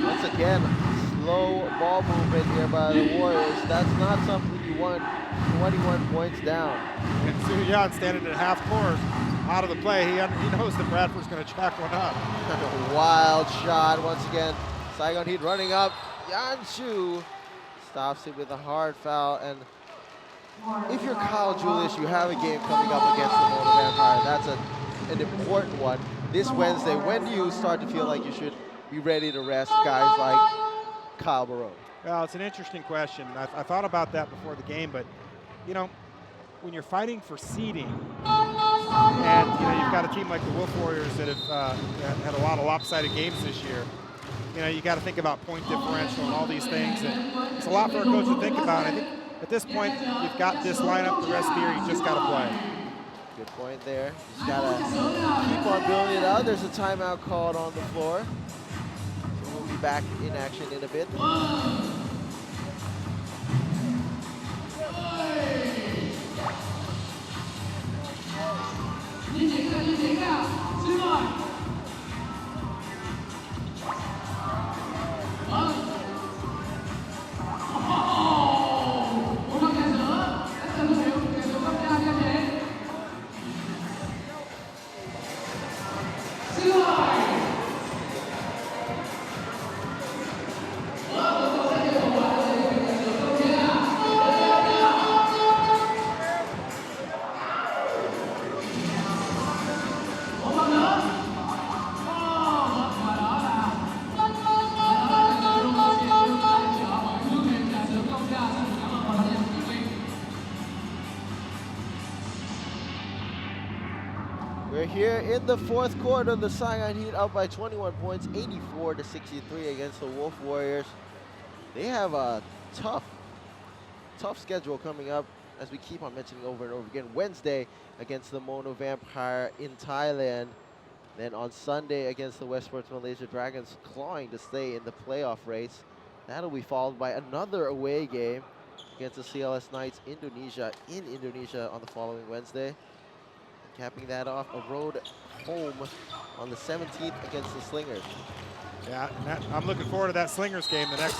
Once again, slow ball movement here by the Warriors. That's not something you want 21 points down. And Suyan standing at half court out of the play. He knows that Bradford's going to jack one up. Wild shot once again. Saigon Heat running up. Yan Chu stops it with a hard foul. And if you're Kyle Julius, you have a game coming up against the Mono Vampire. That's an important one. This Wednesday, when do you start to feel like you should be ready to rest guys like Kyle Barone? Well, it's an interesting question. I thought about that before the game, but you know, when you're fighting for seeding, and you know you've got a team like the Wolf Warriors that have had a lot of lopsided games this year. You know, you got to think about point differential and all these things. And it's a lot for a coach to think about. I think at this point, you've got this lineup the rest of the year. You just got to play. Good point there. Just got to keep on building it out. There's a timeout called on the floor. So we'll be back in action in a bit. We're here in the fourth quarter. The Saigon Heat up by 21 points, 84-63 against the Wolf Warriors. They have a tough schedule coming up, as we keep on mentioning over and over again. Wednesday against the Mono Vampire in Thailand. Then on Sunday against the Westports Malaysia Dragons, clawing to stay in the playoff race. That'll be followed by another away game against the CLS Knights Indonesia in Indonesia on the following Wednesday. Capping that off, a road home on the 17th against the Slingers. Yeah, and I'm looking forward to that Slingers game, the next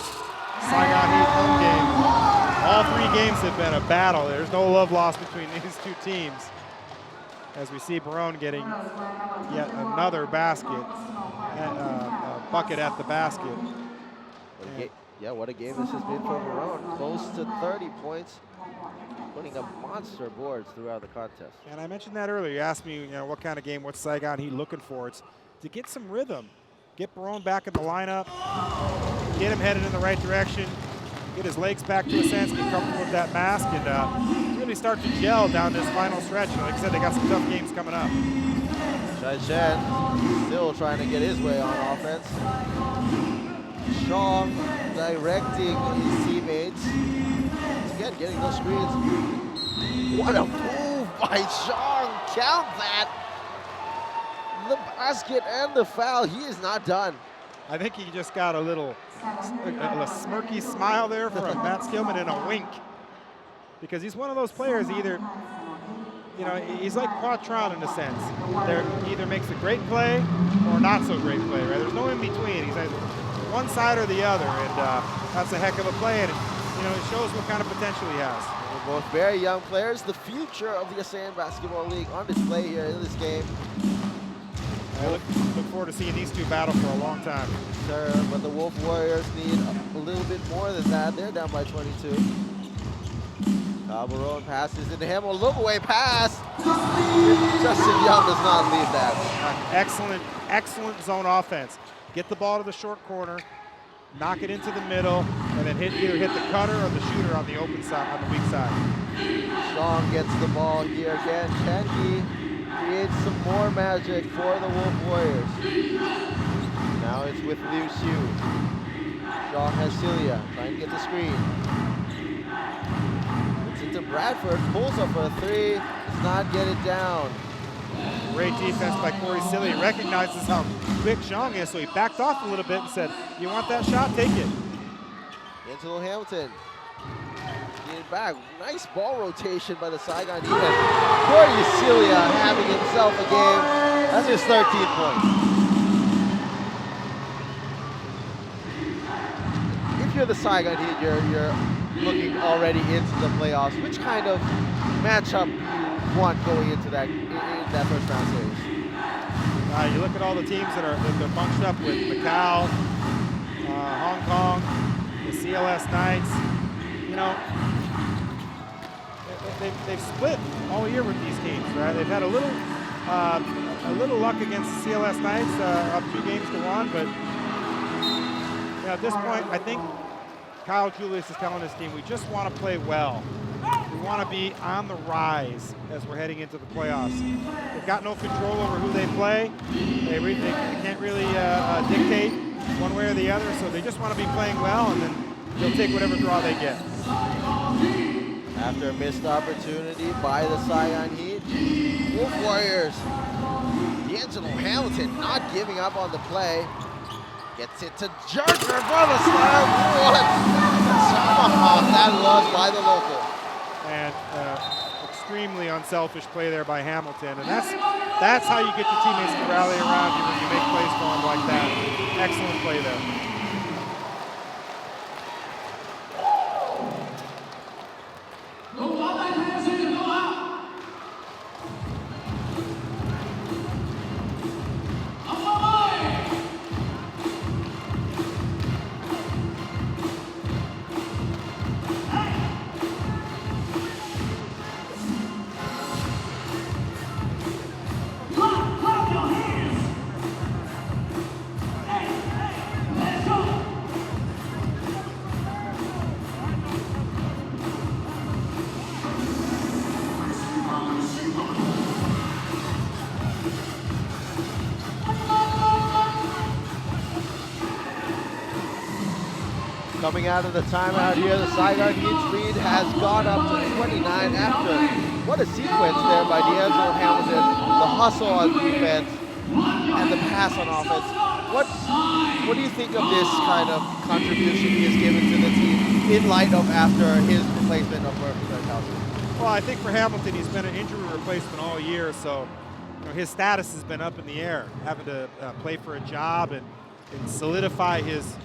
Saigon Heat home game. All three games have been a battle. There's no love lost between these two teams. As we see Barone getting yet another basket, bucket at the basket. What a game this has been for Barone. Close to 30 points. Putting up monster boards throughout the contest. And I mentioned that earlier. You asked me, what kind of game, what's Saigon Heat looking for? It's to get some rhythm, get Barone back in the lineup, get him headed in the right direction, get his legs back to a sense, get comfortable with that mask, and really start to gel down this final stretch. Like I said, they got some tough games coming up. Shai Shen still trying to get his way on offense. Strong directing his teammates. Again, getting those screens. What a move by Zhang. Count that. The basket and the foul. He is not done. I think he just got a little a smirky smile there from Matt Skillman and a wink. Because he's one of those players, either, he's like Quatron in a sense. He either makes a great play or not so great play, right? There's no in between. He's either one side or the other, and that's a heck of a play. And it shows what kind of potential he has. They're both very young players. The future of the ASEAN Basketball League on display here in this game. I look forward to seeing these two battle for a long time. Sure, but the Wolf Warriors need a little bit more than that. They're down by 22. Kyle Barone passes into him. A look-away pass. Justin Young does not leave that. Excellent zone offense. Get the ball to the short corner, knock it into the middle, and then either hit the cutter or the shooter on the open side, on the weak side. Sean gets the ball here again. Can he create some more magic for the Wolf Warriors? Now it's with Liu Xiu. Sean has Celia trying to get the screen. It's into Bradford, pulls up for a three, does not get it down. Great defense by Corey Silly. He recognizes how quick Zhang is, so he backed off a little bit and said, you want that shot? Take it. Into Hamilton. Get it back. Nice ball rotation by the Saigon Heat. Corey Celia having himself a game. That's his 13 points. you're the Saigon Heat, you're looking already into the playoffs. Which kind of matchup do you want going into that first round series? You look at all the teams that are bunched up with Macau, Hong Kong, the CLS Knights. You know, they've split all year with these teams, right? They've had a little luck against the CLS Knights, up 2-1, but at this point, I think Kyle Julius is telling his team, we just want to play well. We want to be on the rise as we're heading into the playoffs. They've got no control over who they play. They can't really dictate one way or the other, so they just want to be playing well, and then they'll take whatever draw they get. After a missed opportunity by the Saigon Heat, Wolf Warriors, D'Angelo Hamilton not giving up on the play. Gets it to Jerker for the slam. What? Tomahawk that was by the local. And extremely unselfish play there by Hamilton. And that's how you get your teammates to rally around you when you make plays for them like that. Excellent play there. Coming out of the timeout here, the Saigon Heat's lead has gone up to 29 after what a sequence there by D'Angelo Hamilton, the hustle on defense and the pass on offense. What do you think of this kind of contribution he has given to the team in light of after his replacement of Murphy Berkowski? Well, I think for Hamilton, he's been an injury replacement all year, so his status has been up in the air, having to play for a job and solidify his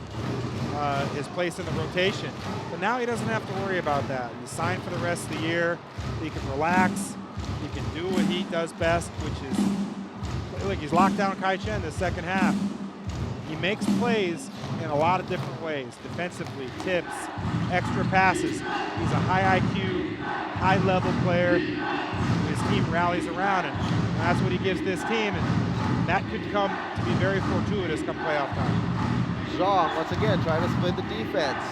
place in the rotation. But now he doesn't have to worry about that. He's signed for the rest of the year. He can relax. He can do what he does best, which is, look, he's locked down Kai Chen in the second half. He makes plays in a lot of different ways, defensively, tips, extra passes. He's a high IQ, high-level player who his team rallies around, and that's what he gives this team, and that could come to be very fortuitous come playoff time. Zhang, once again, trying to split the defense.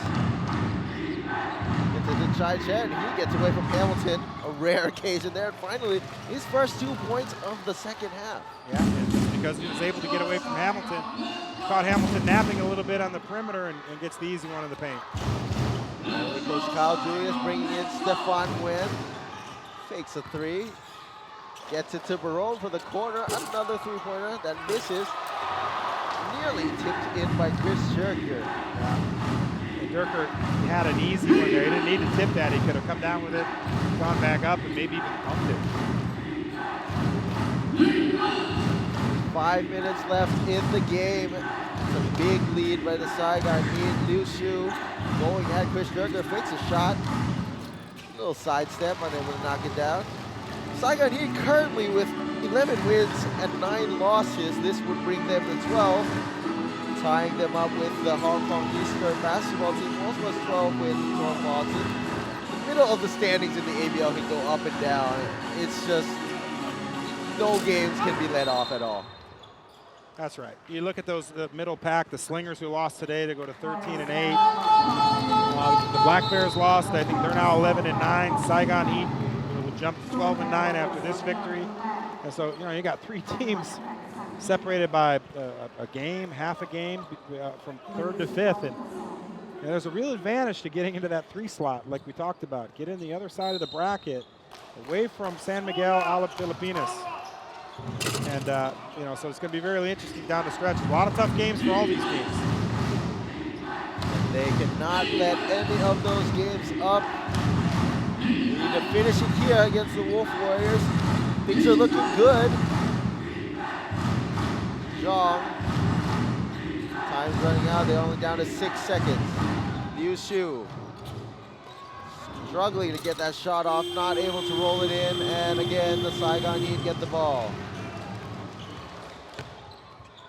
Into the Chai Chen. He gets away from Hamilton. A rare occasion there. And finally, his first 2 points of the second half. Yeah, and just because he was able to get away from Hamilton, caught Hamilton napping a little bit on the perimeter and gets the easy one in the paint. Coach Kyle Julius bringing in Stefan Nguyen. Fakes a three. Gets it to Barone for the corner. Another three-pointer that misses. Nearly tipped in by Chris Jerker. Yeah. Jerker had an easy one there. He didn't need to tip that. He could have come down with it, gone back up, and maybe even pumped it. 5 minutes left in the game. It's a big lead by the Saigon Heat. Liu Shu going at Chris Jerker, fakes a shot. Little sidestep, unable to knock it down. Saigon Heat currently with 11 wins and 9 losses. This would bring them to 12, tying them up with the Hong Kong Eastern basketball team, also has 12 wins and 12 losses. The middle of the standings in the ABL can go up and down. It's just, no games can be let off at all. That's right. You look at those middle pack, the Slingers who lost today, they go to 13-8. The Black Bears lost. I think they're now 11-9. Saigon Heat will jump to 12-9 after this victory. And so, you got 3 teams separated by a game, half a game, from 3rd to 5th. And there's a real advantage to getting into that 3 slot, like we talked about. Get in the other side of the bracket, away from San Miguel, Alab, Pilipinas. And, so it's going to be very interesting down the stretch. A lot of tough games for all these teams. They cannot let any of those games up. They need to finish it here against the Wolf Warriors. Things are looking good. Zhang. Time's running out. They're only down to 6 seconds. Shu. Struggling to get that shot off, not able to roll it in, and again the Saigon Heat get the ball.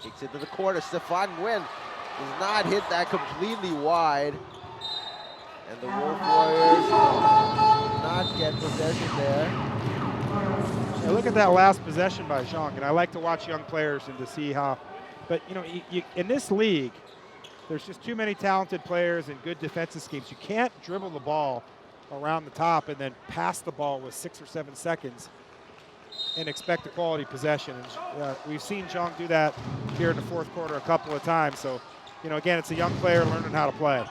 Takes it to the corner. Stefan Nguyen does not hit that completely wide. And the Wolf Warriors not get possession there. Yeah, look at that last possession by Zhang, and I like to watch young players and to see how, but you know, in this league, there's just too many talented players and good defensive schemes. You can't dribble the ball around the top and then pass the ball with 6 or 7 seconds and expect a quality possession. And we've seen Zhang do that here in the fourth quarter a couple of times. So, you know, again, it's a young player learning how to play.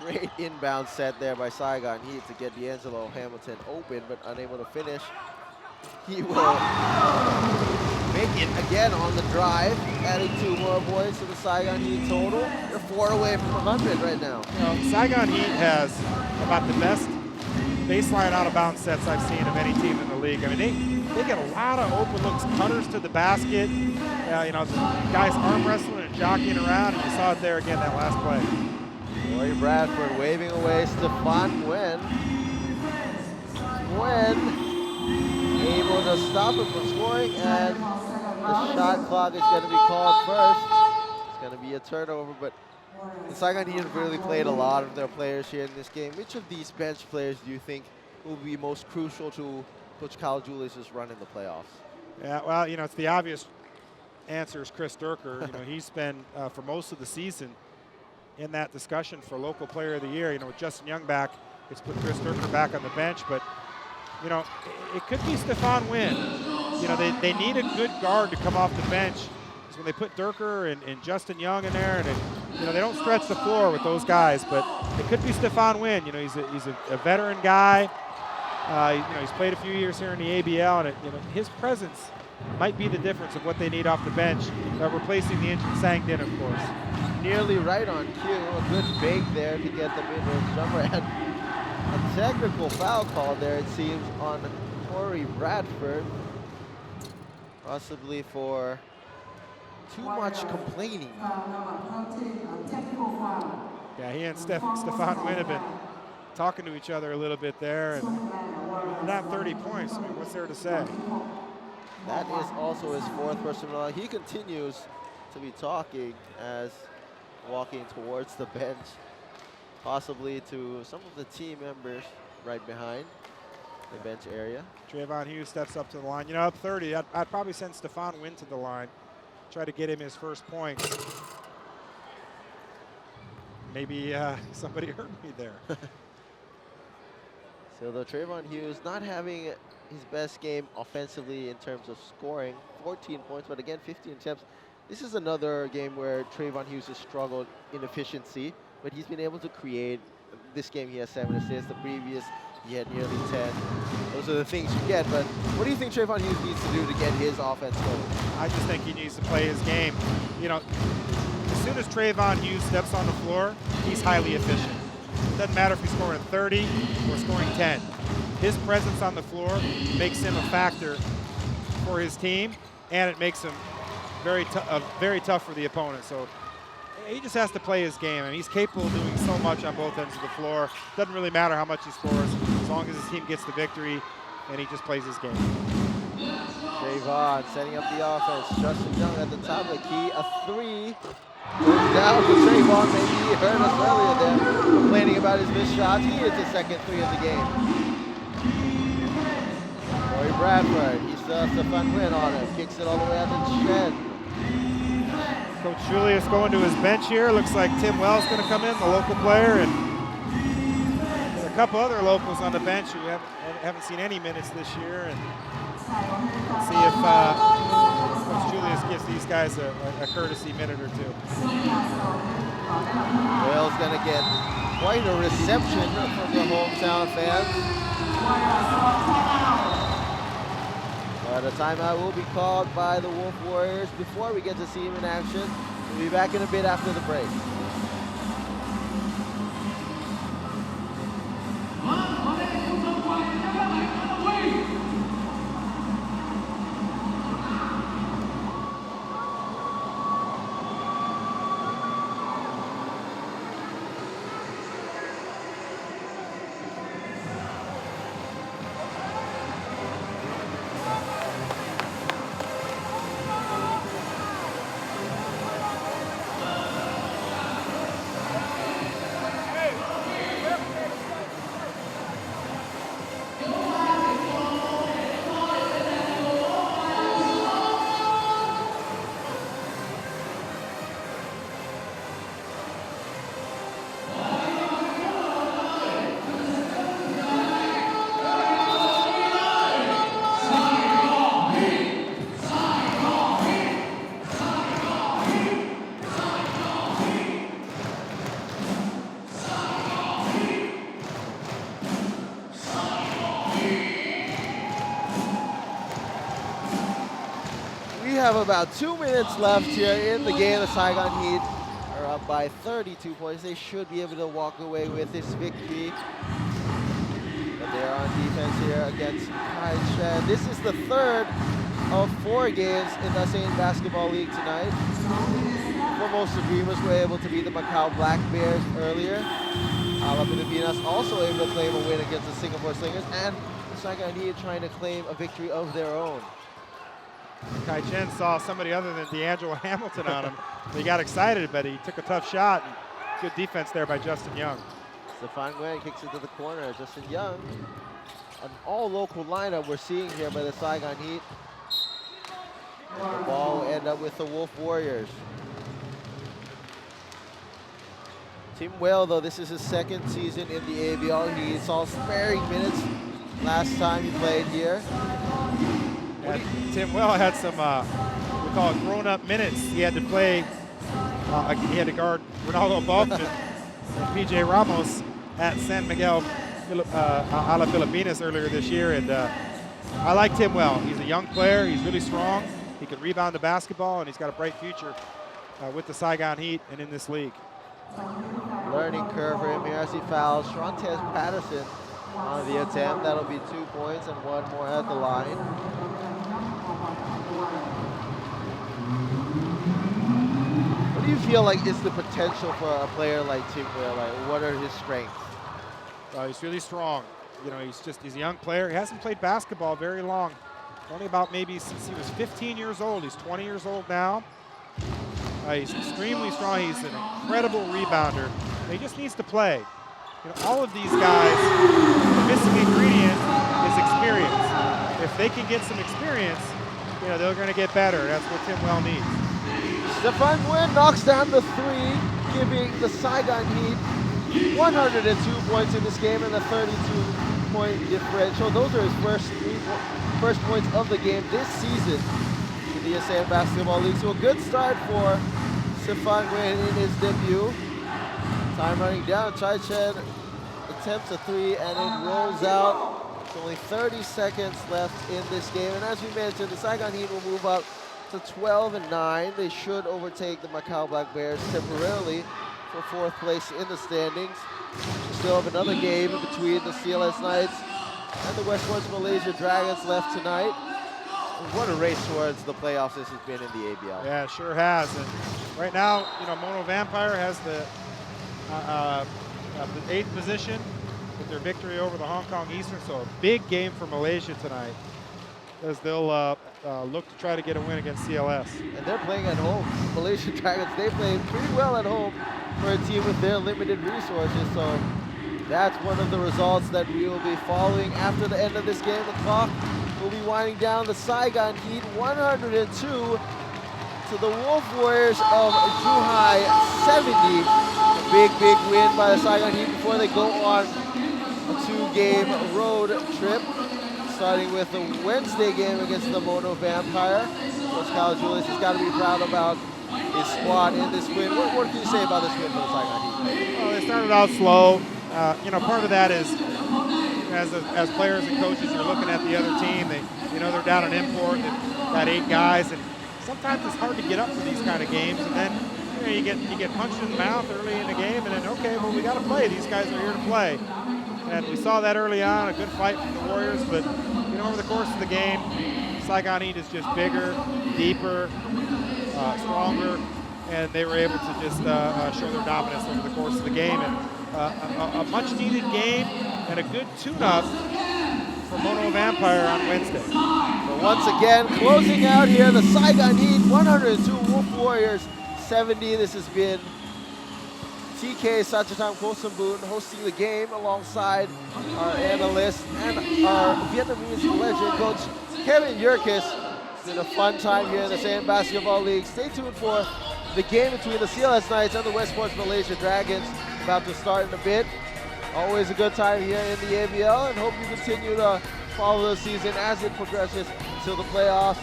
Great inbound set there by Saigon Heat to get D'Angelo Hamilton open, but unable to finish. He will make it again on the drive, adding 2 more points to the Saigon Heat total. They're 4 away from 100 right now. You know, Saigon Heat has about the best baseline out-of-bounds sets I've seen of any team in the league. I mean, they get a lot of open looks, cutters to the basket. You know, the guys arm wrestling and jockeying around, and you saw it there again that last play. Corey Bradford waving away Stefan Nguyen. Nguyen able to stop him from scoring, and the shot clock is going to be called first. It's going to be a turnover, but the Saigon Heat have really played a lot of their players here in this game. Which of these bench players do you think will be most crucial to Coach Kyle Julius' run in the playoffs? Yeah, well, you know, it's the obvious answer is Chris Durker. You know, he's been, for most of the season, in that discussion for local player of the year. You know, with Justin Young back, it's put Chris Durker back on the bench, but you know, it could be Stefan Nguyen. You know, they need a good guard to come off the bench. Because when they put Durker and Justin Young in there, and you know, they don't stretch the floor with those guys, but it could be Stefan Nguyen. You know, he's a veteran guy. You know, he's played a few years here in the ABL, and you know, his presence might be the difference of what they need off the bench, replacing the injured Sangdin, of course. Nearly right on cue. A good fake there to get the mid-range jumper. And a technical foul call there, it seems, on Corey Bradford. Possibly for too much complaining. Yeah, he and Stefan Nguyen have been talking to each other a little bit there, and not 30 points. I mean, what's there to say? That is also his 4th personal. He continues to be talking as walking towards the bench, possibly to some of the team members right behind the bench area. Trayvon Hughes steps up to the line. You know, up 30, I'd probably send Stefan Nguyen to the line, try to get him his first points. Maybe somebody hurt me there. So the Trayvon Hughes not having his best game offensively in terms of scoring, 14 points, but again, 15 attempts. This is another game where Trayvon Hughes has struggled in efficiency, but he's been able to create. This game he has 7 assists. The previous he had nearly 10. Those are the things you get, but what do you think Trayvon Hughes needs to do to get his offense going? I just think he needs to play his game. You know, as soon as Trayvon Hughes steps on the floor, he's highly efficient. It doesn't matter if he's scoring 30 or scoring 10. His presence on the floor makes him a factor for his team, and it makes him very tough for the opponent. So he just has to play his game, and he's capable of doing so much on both ends of the floor. Doesn't really matter how much he scores, as long as his team gets the victory, and he just plays his game. Trayvon setting up the offense. Justin Young at the top of the key. A 3. Goes down for Trayvon. Maybe he heard us earlier there, complaining about his missed shots. He hits his second 3 of the game. Corey Bradford, he still has Stefan Nguyen on him. Kicks it all the way out to Chen. Coach Julius going to his bench here. Looks like Tim Wells going to come in, the local player, and a couple other locals on the bench who haven't seen any minutes this year. And see if Coach Julius gives these guys a courtesy minute or 2. Wells going to get quite a reception from the hometown fans. But a timeout will be called by the Wolf Warriors before we get to see him in action. We'll be back in a bit after the break. have about 2 minutes left here in the game. The Saigon Heat are up by 32 points. They should be able to walk away with this victory. But they're on defense here against Taichung. This is the third of 4 games in the ASEAN Basketball League tonight. Formosa Dreamers were able to beat the Macau Black Bears earlier. Alab Pilipinas also able to claim a win against the Singapore Slingers, and the Saigon Heat trying to claim a victory of their own. Kai Chen saw somebody other than D'Angelo Hamilton on him. He got excited, but he took a tough shot. And good defense there by Justin Young. Stefan Nguyen kicks it to the corner. Justin Young, an all-local lineup we're seeing here by the Saigon Heat. The ball will end up with the Wolf Warriors. Tim Well, though, this is his second season in the ABL. He saw sparing minutes last time he played here. Tim Well had some, we call it grown-up minutes. He had to play, he had to guard Ronaldo Balkman and PJ Ramos at San Miguel, Ala Pilipinas earlier this year. And I like Tim Well. He's a young player. He's really strong. He can rebound the basketball, and he's got a bright future with the Saigon Heat and in this league. Learning curve for him here as he fouls Shrontes Patterson on the attempt. That'll be 2 points and 1 more at the line. What do you feel like is the potential for a player like Tim Will? Like, what are his strengths? He's really strong. You know, he's a young player. He hasn't played basketball very long. Only about maybe since he was 15 years old. He's 20 years old now. He's extremely strong. He's an incredible rebounder. He just needs to play. You know, all of these guys, the missing ingredient is experience. If they can get some experience, you know, they're going to get better. That's what Tim Well needs. Stefan Nguyen knocks down the 3, giving the Saigon Heat 102 points in this game and a 32-point differential. Those are his first points of the game this season in the ASEAN Basketball League. So a good start for Stefan Nguyen in his debut. Time running down. Chai Chen attempts a 3 and it rolls out. There's only 30 seconds left in this game. And as we mentioned, the Saigon Heat will move up to 12-9. They should overtake the Macau Black Bears temporarily for 4th place in the standings. We still have another game in between the CLS Knights and the Westwards Malaysia Dragons left tonight. And what a race towards the playoffs this has been in the ABL. Yeah, it sure has. And right now, you know, Mono Vampire has the 8th position with their victory over the Hong Kong Eastern. So a big game for Malaysia tonight, as they'll look to try to get a win against CLS. And they're playing at home. Malaysia Dragons, they played pretty well at home for a team with their limited resources. So that's one of the results that we will be following after the end of this game. The clock will be winding down. The Saigon Heat 102 to the Wolf Warriors of Zhuhai 70. A big win by the Saigon Heat before they go on a 2-game road trip, starting with the Wednesday game against the Mono Vampire. Coach Kyle Julius has got to be proud about his squad in this win. What can you say about this win for the Saigon Heat? Well, they started out slow. You know, part of that is, as players and coaches, you're looking at the other team. They're down an import. They've got 8 guys, and sometimes it's hard to get up for these kind of games. And then you get punched in the mouth early in the game, and then okay, well, we got to play. These guys are here to play. And we saw that early on, a good fight from the Warriors. But you know, over the course of the game, Saigon Heat is just bigger, deeper, stronger, and they were able to just show their dominance over the course of the game. And a much-needed game and a good tune-up for Mono Vampire on Wednesday. So once again, closing out here, the Saigon Heat 102, Wolf Warriors 70. This has been TK Sachatam Kosambun hosting the game alongside our analyst and our Vietnamese legend, Coach Kevin Yerkes. It's been a fun time here in the ASEAN Basketball League. Stay tuned for the game between the CLS Knights and the Westports Malaysia Dragons, about to start in a bit. Always a good time here in the ABL, and hope you continue to follow the season as it progresses till the playoffs.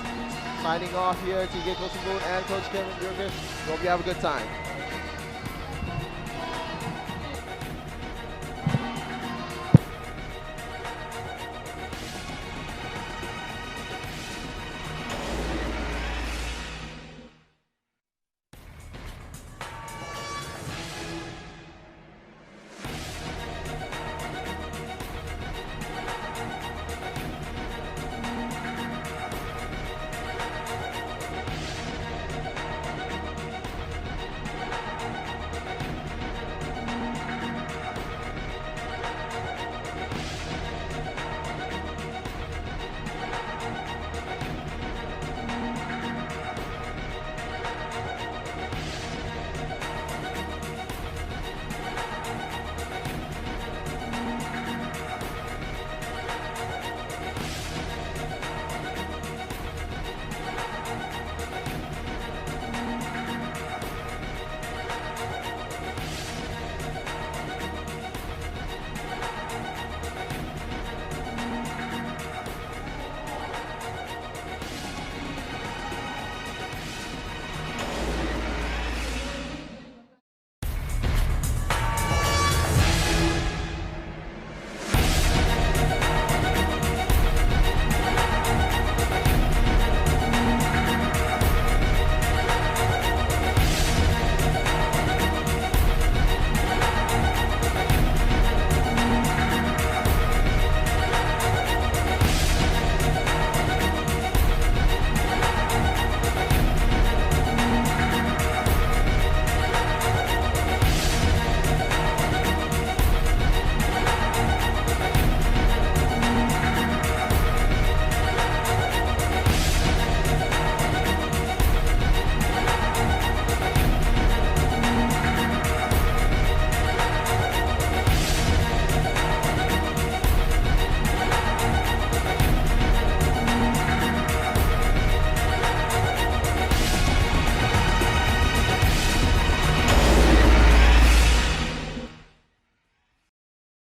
Signing off here, TK Kosambun and Coach Kevin Yerkes. Hope you have a good time.